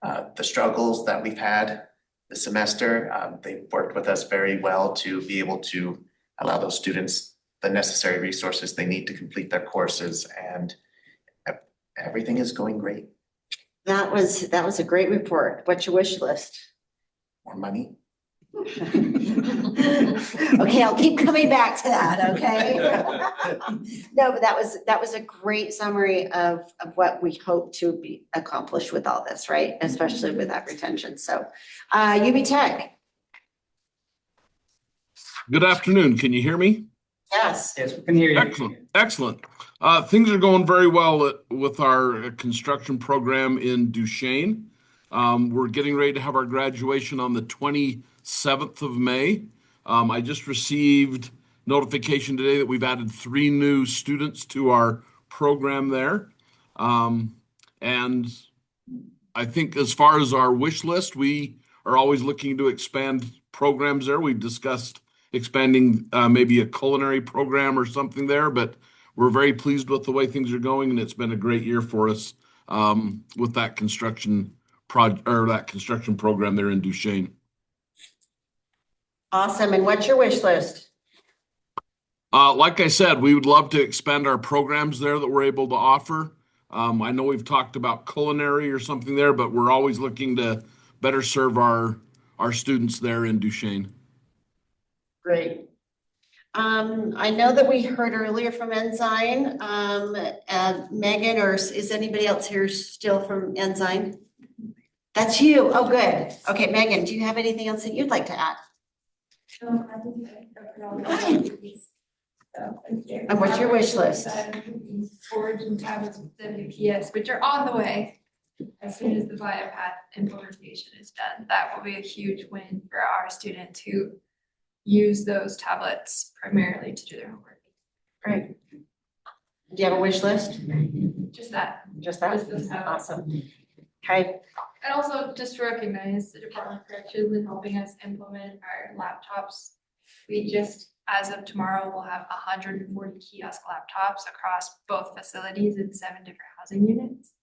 the struggles that we've had this semester. They've worked with us very well to be able to allow those students the necessary resources they need to complete their courses, and everything is going great. That was a great report. What's your wish list? More money. Okay, I'll keep coming back to that, okay? No, but that was a great summary of what we hope to be accomplished with all this, right? Especially with that retention. So UB Tech. Good afternoon. Can you hear me? Yes. Yes, we can hear you. Excellent. Things are going very well with our construction program in Duchesne. We're getting ready to have our graduation on the 27th of May. I just received notification today that we've added 3 new students to our program there. And I think as far as our wish list, we are always looking to expand programs there. We've discussed expanding maybe a culinary program or something there, but we're very pleased with the way things are going, and it's been a great year for us with that construction program there in Duchesne. Awesome. And what's your wish list? Like I said, we would love to expand our programs there that we're able to offer. I know we've talked about culinary or something there, but we're always looking to better serve our students there in Duchesne. Great. I know that we heard earlier from Ensign. Megan, or is anybody else here still from Ensign? That's you. Oh, good. Okay, Megan, do you have anything else that you'd like to add? And what's your wish list? Boards and tablets with WPS, which are on the way. As soon as the BioPath implementation is done, that will be a huge win for our students who use those tablets primarily to do their homework. Great. Do you have a wish list? Just that. Just that? Just those tablets. Awesome. Okay, And also just to recognize the Department of Corrections in helping us implement our laptops. We just, as of tomorrow, will have 140 kiosk laptops across both facilities in 7 different housing units.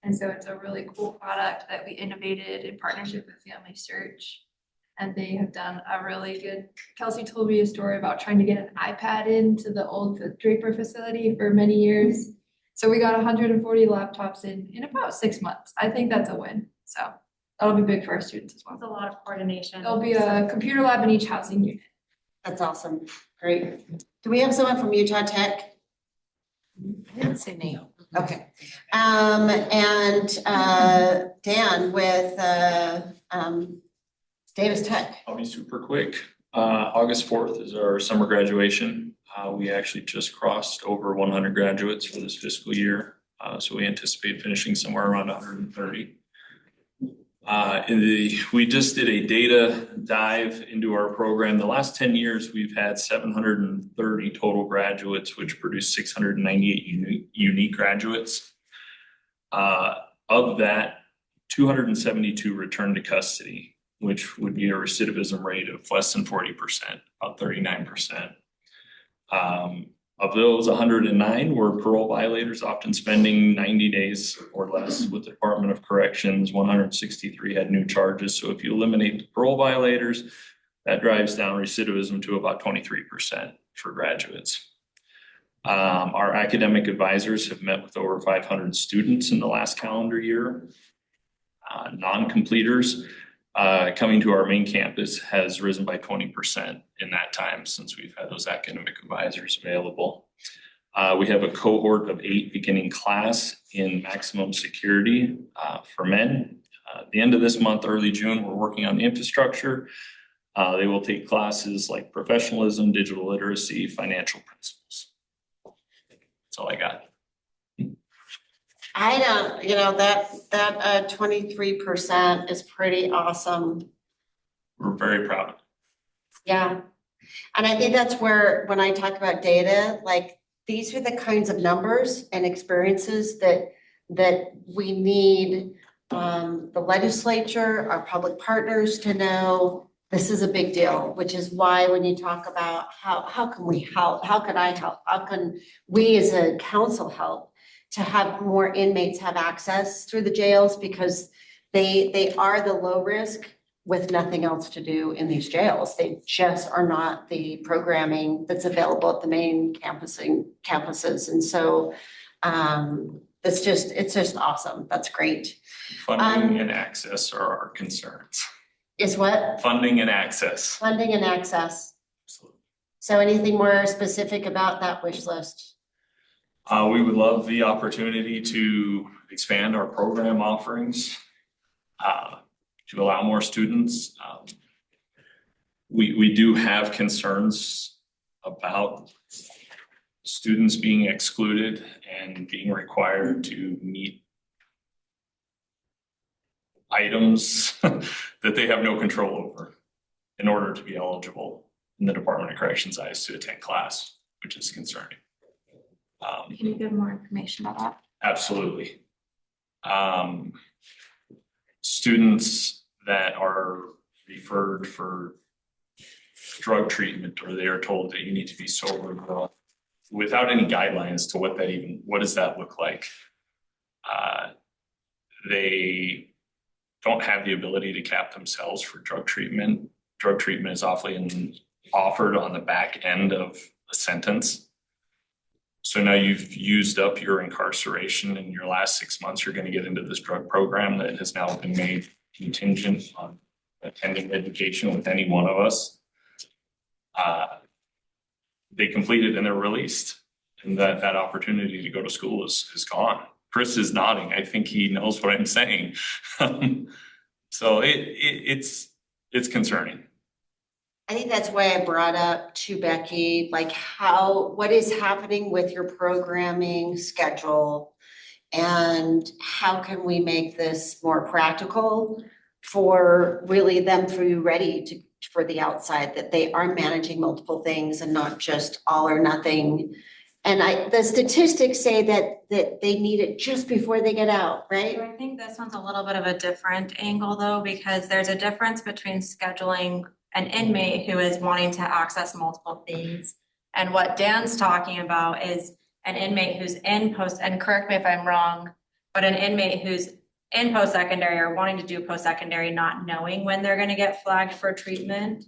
And so it's a really cool product that we innovated in partnership with Family Search. And they have done a really good, Kelsey told me a story about trying to get an iPad into the old Draper facility for many years. So we got 140 laptops in about 6 months. I think that's a win. So that'll be big for our students as well. It's a lot of coordination. There'll be a computer lab in each housing unit. that's awesome. Great. Do we have someone from Utah Tech? I didn't say no. Okay. Dan with Davis Tech. I'll be super quick. August 4th is our summer graduation. We actually just crossed over 100 graduates for this fiscal year. So we anticipate finishing somewhere around 130. We just did a data dive into our program. The last 10 years, we've had 730 total graduates, which produced 698 unique graduates. Of that, 272 returned to custody, which would be a recidivism rate of less than 40%, about 39%. Of those, 109 were parole violators, often spending 90 days or less with the Department of Corrections. 163 had new charges. So if you eliminate the parole violators, that drives down recidivism to about 23% for graduates. Our academic advisors have met with over 500 students in the last calendar year. Non-completers coming to our main campus has risen by 20% in that time since we've had those academic advisors available. We have a cohort of 8 beginning class in maximum security for men. At the end of this month, early June, we're working on the infrastructure. They will take classes like professionalism, digital literacy, financial principles. That's all I got. I don't, that 23% is pretty awesome. We're very proud of it. Yeah. And I think that's where, when I talk about data, like these are the kinds of numbers and experiences that we need the legislature, our public partners to know this is a big deal, which is why when you talk about how can we help, how can I help, how can we as a council help to have more inmates have access through the jails, because they are the low risk with nothing else to do in these jails. They just are not the programming that's available at the main campuses. And so it's just awesome. That's great. Funding and access are our concerns. Is what? Funding and access. Funding and access. Absolutely. So anything more specific about that wish list? We would love the opportunity to expand our program offerings to allow more students. We do have concerns about students being excluded and being required to meet items that they have no control over in order to be eligible in the Department of Corrections eyes to attend class, which is concerning. Can you give more information about that? Absolutely. Students that are referred for drug treatment, or they are told that you need to be sober, without any guidelines to what does that look like? They don't have the ability to cap themselves for drug treatment. Drug treatment is often offered on the back end of a sentence. So now you've used up your incarceration in your last 6 months, you're going to get into this drug program that has now been made contingent on attending education with any one of us. They complete it and they're released, and that opportunity to go to school is gone. Chris is nodding. I think he knows what I'm saying. So it's concerning. I think that's why I brought up to Becky, like what is happening with your programming schedule, and how can we make this more practical for really them to be ready for the outside, that they are managing multiple things and not just all or nothing. And the statistics say that they need it just before they get out, right? So I think this one's a little bit of a different angle though, because there's a difference between scheduling an inmate who is wanting to access multiple things. And what Dan's talking about is an inmate who's in post, and correct me if I'm wrong, but an inmate who's in post-secondary or wanting to do post-secondary, not knowing when they're gonna get flagged for treatment.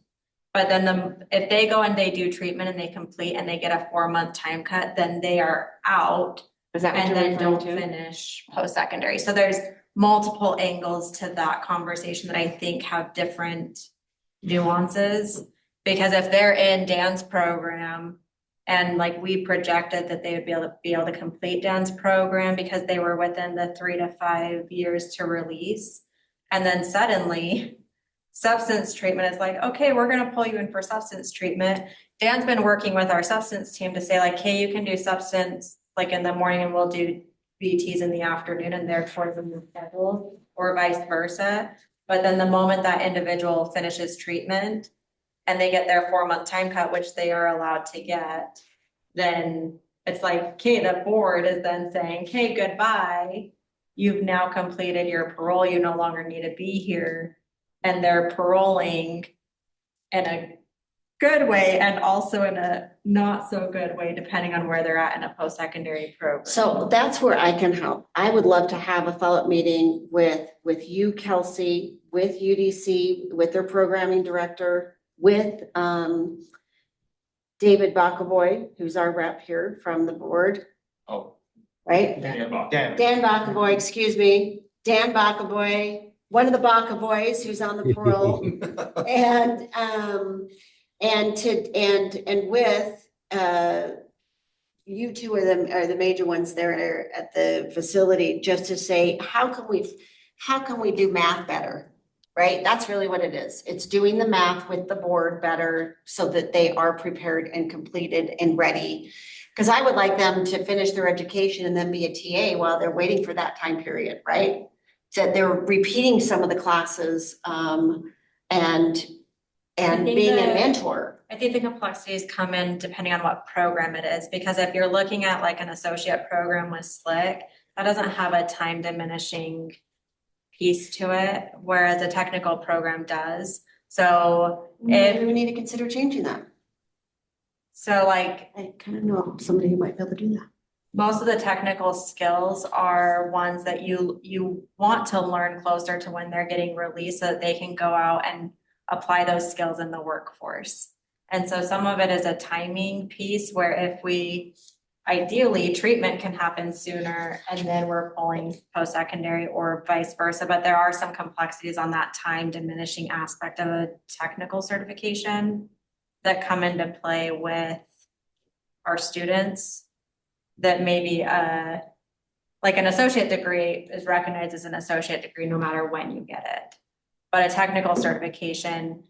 But then if they go and they do treatment and they complete and they get a 4-month time cut, then they are out. Is that what And you're then referring don't to? finish post-secondary. So there's multiple angles to that conversation that I think have different nuances. Because if they're in Dan's program and like we projected that they would be able to complete Dan's program because they were within the 3 to 5 years to release. And then suddenly substance treatment is like, okay, we're gonna pull you in for substance treatment. Dan's been working with our substance team to say like, hey, you can do substance like in the morning and we'll do BTs in the afternoon and therefore the schedule or vice versa. But then the moment that individual finishes treatment and they get their 4-month time cut, which they are allowed to get, then it's like, okay, the board is then saying, okay, goodbye. You've now completed your parole. You no longer need to be here. And they're paroling in a good way and also in a not so good way, depending on where they're at in a post-secondary program. So that's where I can help. I would love to have a follow-up meeting with you, Kelsey, with UDC, with their programming director, with David Bacavoy, who's our rep here from the board. Oh. Right? Dan. Dan Bacavoy, excuse me. Dan Bacavoy, one of the Bacavoys who's on the parole. And with you two are the major ones there at the facility, just to say, how can we do math better? Right? That's really what it is. It's doing the math with the board better so that they are prepared and completed and ready. Because I would like them to finish their education and then be a TA while they're waiting for that time period, right? So they're repeating some of the classes and being a mentor. I think the complexities come in depending on what program it is, because if you're looking at like an associate program with SLIC, that doesn't have a time diminishing piece to it, whereas a technical program does. So Maybe we need to consider changing that. So like, I kind of know somebody who might be able to do that. most of the technical skills are ones that you want to learn closer to when they're getting released so that they can go out and apply those skills in the workforce. And so some of it is a timing piece where if we ideally treatment can happen sooner and then we're pulling post-secondary or vice versa, but there are some complexities on that time diminishing aspect of a technical certification that come into play with our students that maybe like an associate degree is recognized as an associate degree no matter when you get it. But a technical certification,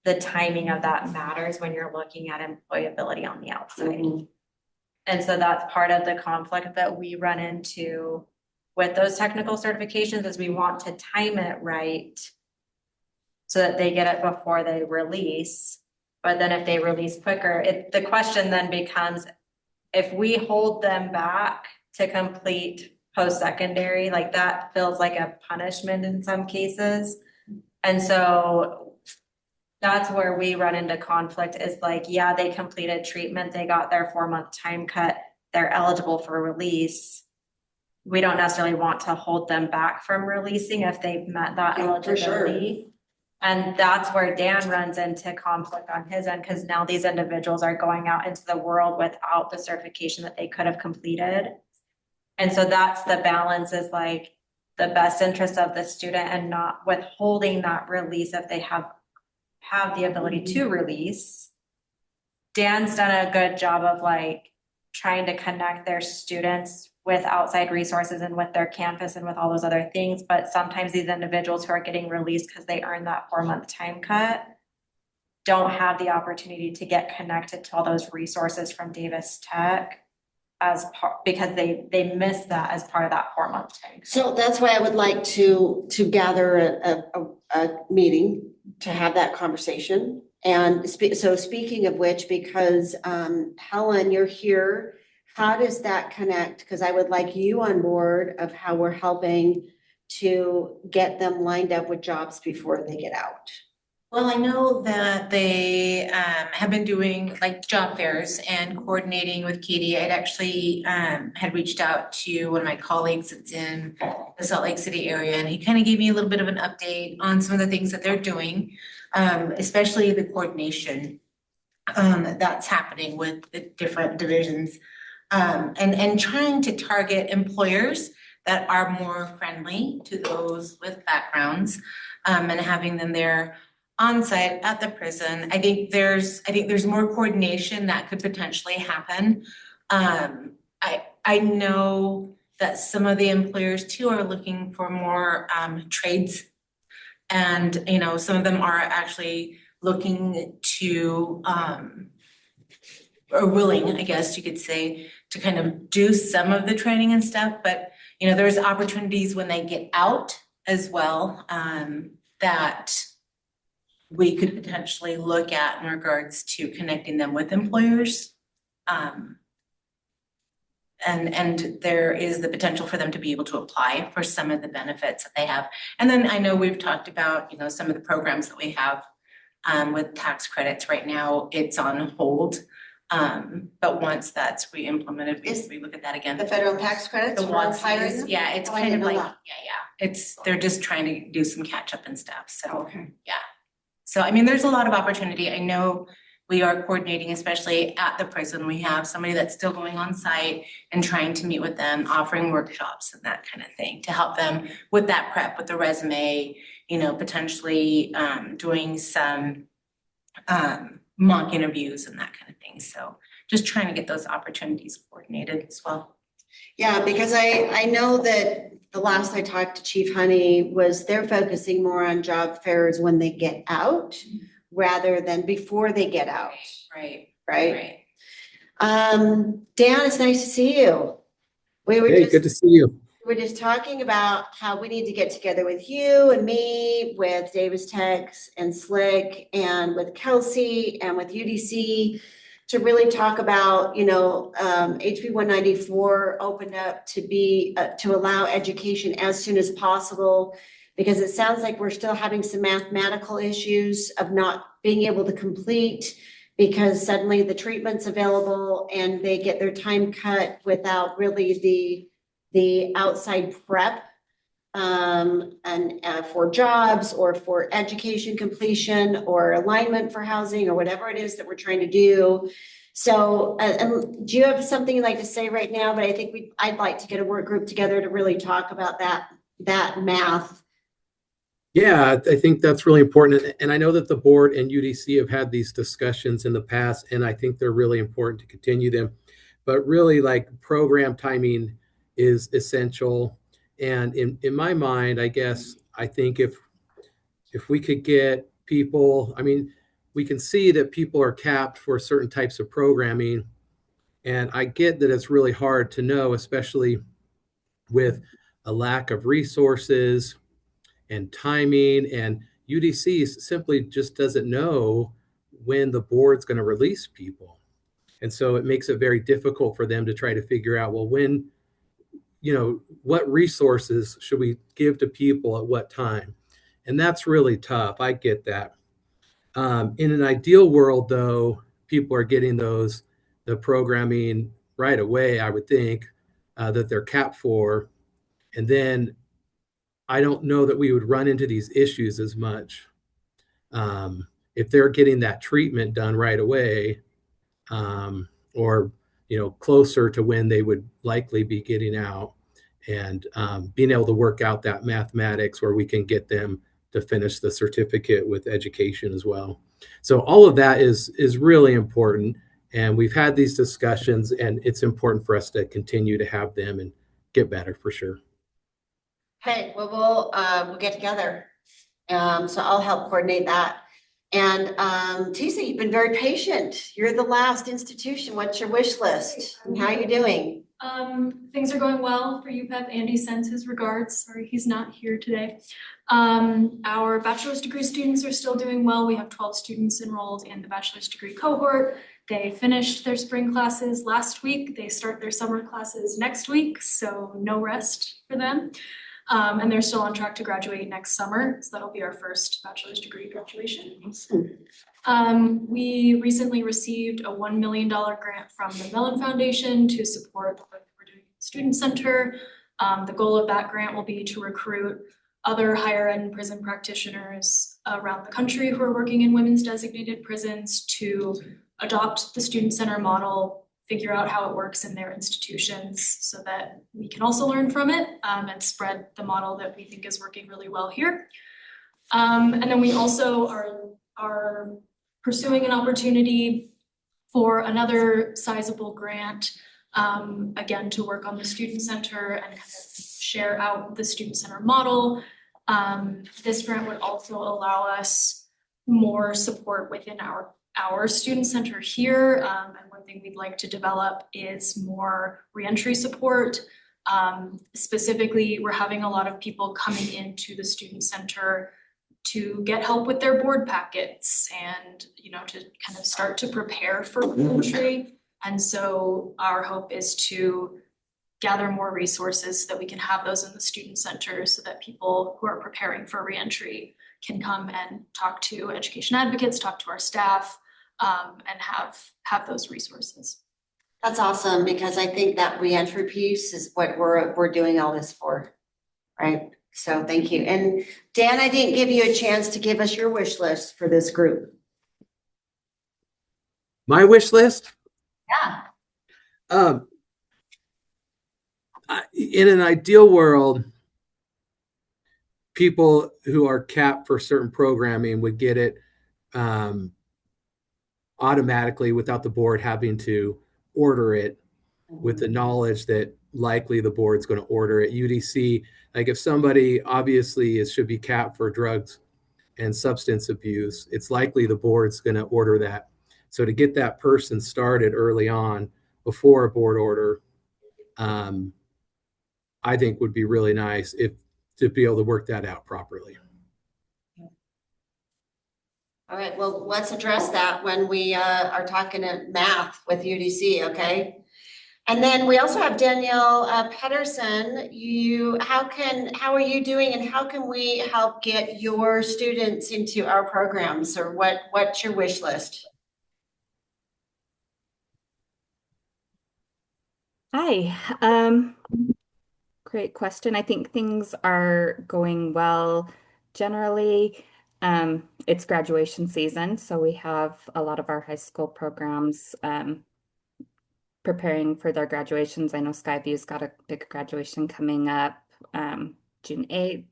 the timing of that matters when you're looking at employability on the outside. Mm-hmm. And so that's part of the conflict that we run into with those technical certifications is we want to time it right so that they get it before they release. But then if they release quicker, the question then becomes, if we hold them back to complete post-secondary, like that feels like a punishment in some cases. And so that's where we run into conflict is like, yeah, they completed treatment, they got their 4-month time cut, they're eligible for release. We don't necessarily want to hold them back from releasing if they've met that eligibility. And that's where Dan runs into conflict on his end, because now these individuals are going out into the world without the certification that they could have completed. And so that's the balance is like the best interest of the student and not withholding that release if they have the ability to release. Dan's done a good job of like trying to connect their students with outside resources and with their campus and with all those other things. But sometimes these individuals who are getting released because they earned that 4-month time cut don't have the opportunity to get connected to all those resources from Davis Tech as part, because they missed that as part of that 4-month time cut. So that's why I would like to gather a meeting to have that conversation. And so speaking of which, because Helen, you're here, how does that connect? Because I would like you on board of how we're helping to get them lined up with jobs before they get out. Well, I know that they have been doing like job fairs and coordinating with Katie. I'd actually had reached out to one of my colleagues that's in the Salt Lake City area, and he kind of gave me a little bit of an update on some of the things that they're doing, especially the coordination that's happening with the different divisions, and trying to target employers that are more friendly to those with backgrounds, and having them there on site at the prison. I think there's more coordination that could potentially happen. I know that some of the employers too are looking for more trades, and some of them are actually looking to or willing, I guess you could say, to kind of do some of the training and stuff. But there's opportunities when they get out as well, that we could potentially look at in regards to connecting them with employers. And there is the potential for them to be able to apply for some of the benefits that they have. And then I know we've talked about, some of the programs that we have with tax credits. Right now, it's on hold. But once that's re-implemented, we look at that again. The federal tax credits? The ones, yeah, it's Oh, I kind didn't of know like, that. they're just trying to do some catch up and stuff, so. Okay. Yeah. So, I mean, there's a lot of opportunity. I know we are coordinating, especially at the prison. We have somebody that's still going on site and trying to meet with them, offering workshops and that kind of thing to help them with that prep, with the resume, potentially doing some mock interviews and that kind of thing. So just trying to get those opportunities coordinated as well. Yeah, because I know that the last I talked to Chief Honey was they're focusing more on job fairs when they get out rather than before they get out. Right. Dan, it's nice to see you. Hey, good to see you. We were just talking about how we need to get together with you and me, with Davis Techs and Slick, and with Kelsey and with UDC to really talk about, HB 194 opened up to be, to allow education as soon as possible, because it sounds like we're still having some mathematical issues of not being able to complete because suddenly the treatment's available and they get their time cut without really the outside prep for jobs or for education completion or alignment for housing or whatever it is that we're trying to do. So do you have something you'd like to say right now? But I think I'd like to get a work group together to really talk about that math. Yeah, I think that's really important. And I know that the board and UDC have had these discussions in the past, and I think they're really important to continue them. But really, like, program timing is essential. And in my mind, I guess, I think if we could get people, I mean, we can see that people are capped for certain types of programming. And I get that it's really hard to know, especially with a lack of resources and timing, and UDC simply just doesn't know when the board's going to release people. And so it makes it very difficult for them to try to figure out, well, when, what resources should we give to people at what time? And that's really tough. I get that. In an ideal world, though, people are getting the programming right away, I would think, that they're capped for. And then I don't know that we would run into these issues as much if they're getting that treatment done right away, or closer to when they would likely be getting out, and being able to work out that mathematics where we can get them to finish the certificate with education as well. So all of that is really important, and we've had these discussions, and it's important for us to continue to have them and get better for sure. Hey, well, we'll get together. So I'll help coordinate that. And Tisa, you've been very patient. You're the last institution. What's your wish list? And how are you doing? Things are going well for UPEP. Andy sends his regards. Sorry, he's not here today. Our bachelor's degree students are still doing well. We have 12 students enrolled in the bachelor's degree cohort. They finished their spring classes last week. They start their summer classes next week, so no rest for them. And they're still on track to graduate next summer, so that'll be our first bachelor's degree graduation. We recently received a $1 million grant from the Mellon Foundation to support the work that we're doing at the Student Center. The goal of that grant will be to recruit other higher ed prison practitioners around the country who are working in women's designated prisons to adopt the Student Center model, figure out how it works in their institutions so that we can also learn from it and spread the model that we think is working really well here. And then we also are pursuing an opportunity for another sizable grant, again, to work on the Student Center and kind of share out the Student Center model. This grant would also allow us more support within our Student Center here. And one thing we'd like to develop is more reentry support. Specifically, we're having a lot of people coming into the Student Center to get help with their board packets and, you know, to kind of start to prepare for reentry. And so our hope is to gather more resources so that we can have those in the Student Center so that people who are preparing for reentry can come and talk to education advocates, talk to our staff, and have those resources. That's awesome, because I think that reentry piece is what we're doing all this for, right? So thank you. And Dan, I didn't give you a chance to give us your wish list for this group. My wish list? Yeah. In an ideal world, people who are capped for certain programming would get it automatically without the board having to order it, with the knowledge that likely the board's going to order it. UDC, like if somebody obviously should be capped for drugs and substance abuse, it's likely the board's going to order that. So to get that person started early on before a board order, I think would be really nice to be able to work that out properly. All right, well, let's address that when we are talking math with UDC, okay? And then we also have Danielle Pedersen. How are you doing, and how can we help get your students into our programs, or what's your wish list? Hi, great question. I think things are going well generally. It's graduation season, so we have a lot of our high school programs preparing for their graduations. I know Skyview's got a big graduation coming up June 8th.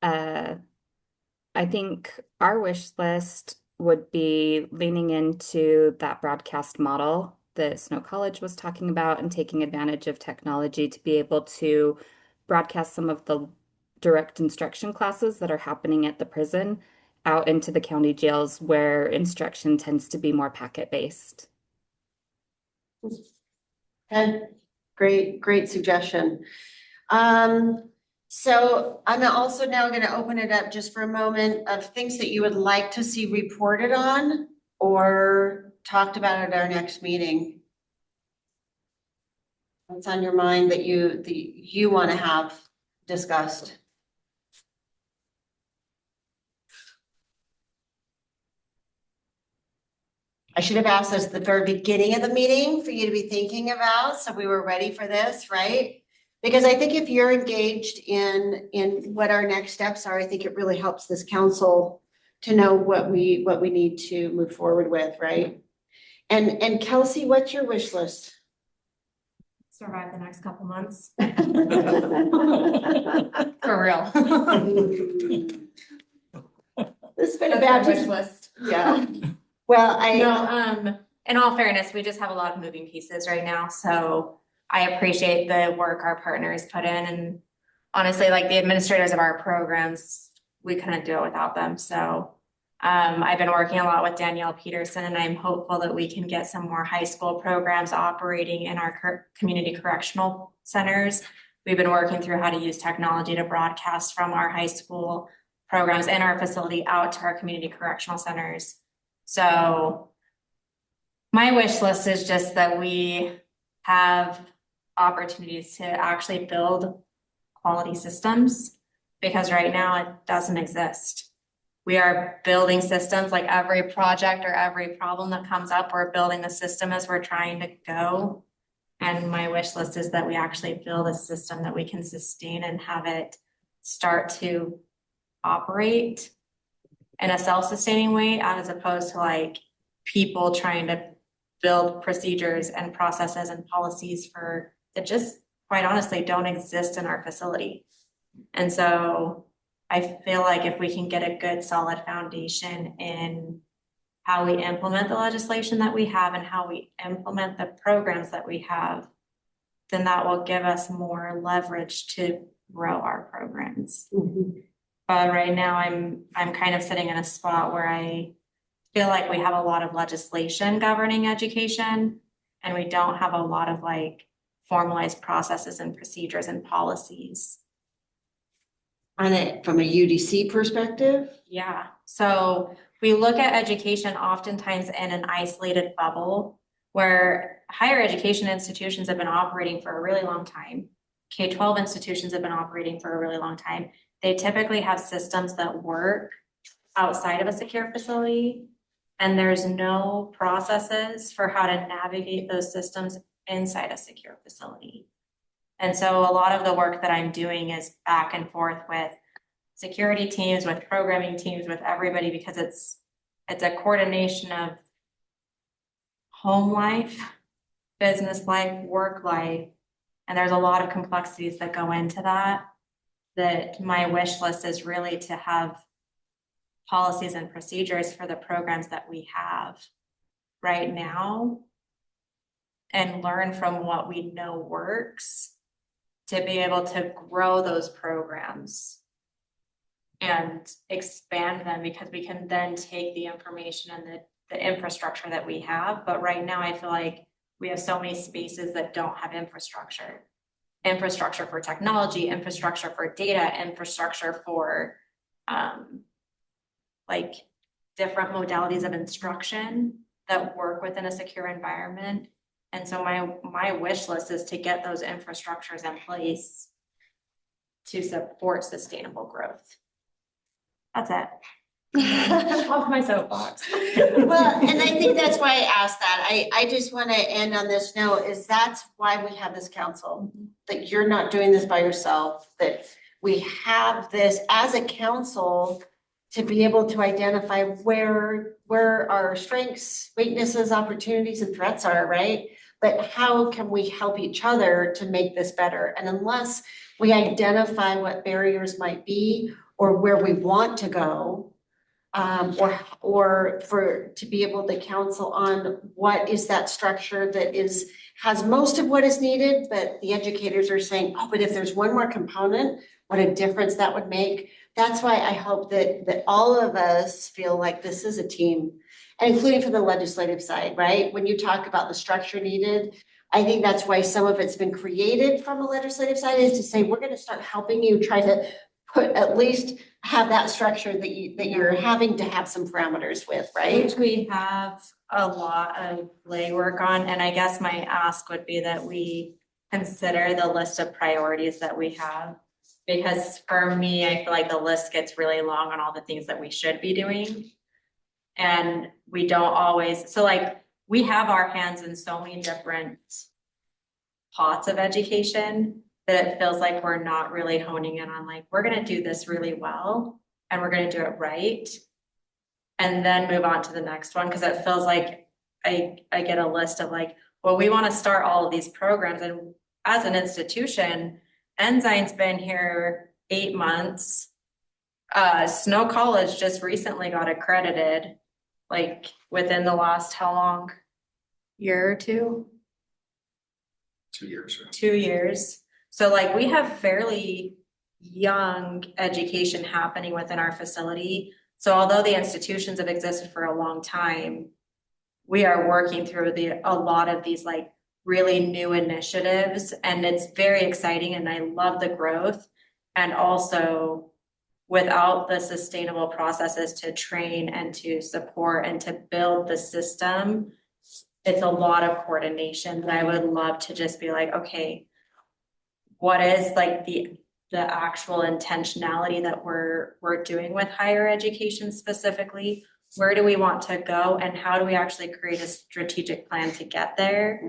I think our wish list would be leaning into that broadcast model that Snow College was talking about and taking advantage of technology to be able to broadcast some of the direct instruction classes that are happening at the prison out into the county jails where instruction tends to be more packet-based. And great suggestion. So I'm also now going to open it up just for a moment of things that you would like to see reported on or talked about at our next meeting. What's on your mind that you want to have discussed? I should have asked this at the very beginning of the meeting for you to be thinking about, so we were ready for this, right? Because I think if you're engaged in what our next steps are, I think it really helps this council to know what we need to move forward with, right? And Kelsey, what's your wish list? Survive the next couple months. For real. This has been a That's bad my wish list. Yeah. Well, in all fairness, we just have a lot of moving pieces right now. So I appreciate the work our partners put in, and honestly, like the administrators of our programs, we couldn't do it without them. So I've been working a lot with Danielle Pedersen, and I'm hopeful that we can get some more high school programs operating in our community correctional centers. We've been working through how to use technology to broadcast from our high school programs in our facility out to our community correctional centers. So My wish list is just that we have opportunities to actually build quality systems, because right now it doesn't exist. We are building systems, like every project or every problem that comes up, we're building the system as we're trying to go. And my wish list is that we actually build a system that we can sustain and have it start to operate in a self-sustaining way, as opposed to like people trying to build procedures and processes and policies for that just quite honestly don't exist in our facility. And so I feel like if we can get a good solid foundation in how we implement the legislation that we have and how we implement the programs that we have, then that will give us more leverage to grow our programs. But right now I'm kind of sitting in a spot where I feel like we have a lot of legislation governing education, and we don't have a lot of like formalized processes and procedures and policies. On it from a UDC perspective? Yeah, so we look at education oftentimes in an isolated bubble where higher education institutions have been operating for a really long time. K-12 institutions have been operating for a really long time. They typically have systems that work outside of a secure facility, and there's no processes for how to navigate those systems inside a secure facility. And so a lot of the work that I'm doing is back and forth with security teams, with programming teams, with everybody, because it's a coordination of home life, business life, work life, and there's a lot of complexities that go into that, that my wish list is really to have policies and procedures for the programs that we have right now and learn from what we know works to be able to grow those programs and expand them, because we can then take the information and the infrastructure that we have. But right now I feel like we have so many spaces that don't have infrastructure for technology, infrastructure for data, infrastructure for like different modalities of instruction that work within a secure environment. And so my wish list is to get those infrastructures in place to support sustainable growth. That's it. Off my soapbox. Well, and I think that's why I asked that. I just want to end on this note, is that's why we have this council, that you're not doing this by yourself, that we have this as a council to be able to identify where our strengths, weaknesses, opportunities, and threats are, right? But how can we help each other to make this better? And unless we identify what barriers might be or where we want to go, or to be able to counsel on what is that structure that has most of what is needed, but the educators are saying, oh, but if there's one more component, what a difference that would make. That's why I hope that all of us feel like this is a team, and including from the legislative side, right? When you talk about the structure needed, I think that's why some of it's been created from the legislative side, is to say, we're going to start helping you try to at least have that structure that you're having to have some parameters with, right? Which we have a lot of legwork on, and I guess my ask would be that we consider the list of priorities that we have. Because for me, I feel like the list gets really long on all the things that we should be doing. And we don't always, so like we have our hands in so many different pots of education that it feels like we're not really honing in on like, we're gonna do this really well and we're gonna do it right. And then move on to the next one, because it feels like I get a list of like, well, we wanna start all of these programs, and as an institution, Ensign's been here 8 months. Snow College just recently got accredited, like within the last how long? Year or two? 2 years. 2 years. So like we have fairly young education happening within our facility. So although the institutions have existed for a long time, we are working through a lot of these like really new initiatives, and it's very exciting, and I love the growth. And also without the sustainable processes to train and to support and to build the system it's a lot of coordination, and I would love to just be like, okay, what is like the actual intentionality that we're doing with higher education specifically? Where do we want to go, and how do we actually create a strategic plan to get there?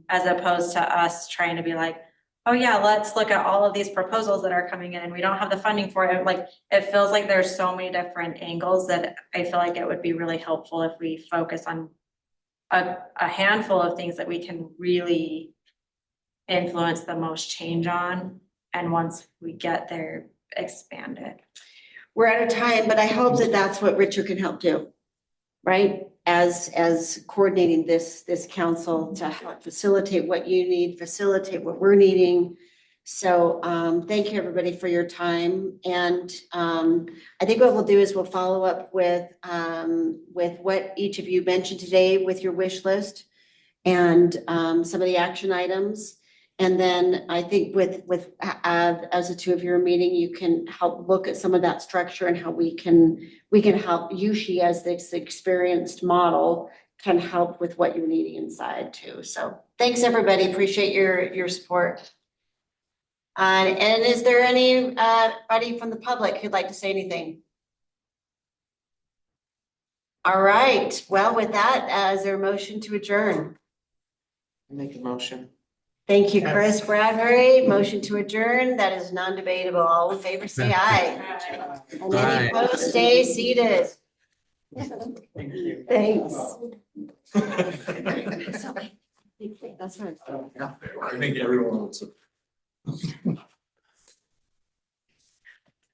As opposed to us trying to be like, oh yeah, let's look at all of these proposals that are coming in and we don't have the funding for it. Like, it feels like there's so many different angles that I feel like it would be really helpful if we focus on a handful of things that we can really influence the most change on. And once we get there, expand it. We're out of time, but I hope that that's what Richard can help do, right? As coordinating this council to help facilitate what you need, facilitate what we're needing. So thank you, everybody, for your time. And I think what we'll do is we'll follow up with what each of you mentioned today with your wish list and some of the action items. And then I think as the two of you are meeting, you can help look at some of that structure and how we can help USHE as this experienced model can help with what you're needing inside too. So thanks, everybody. Appreciate your support. And is there anybody from the public who'd like to say anything? All right. Well, with that, is there a motion to adjourn? Make a motion. Thank you, Chris Bradbury. Motion to adjourn. That is non-debatable. All in favor, say aye. And any opposed, stay seated. Thank you. Thanks. That's right. I think everyone wants to.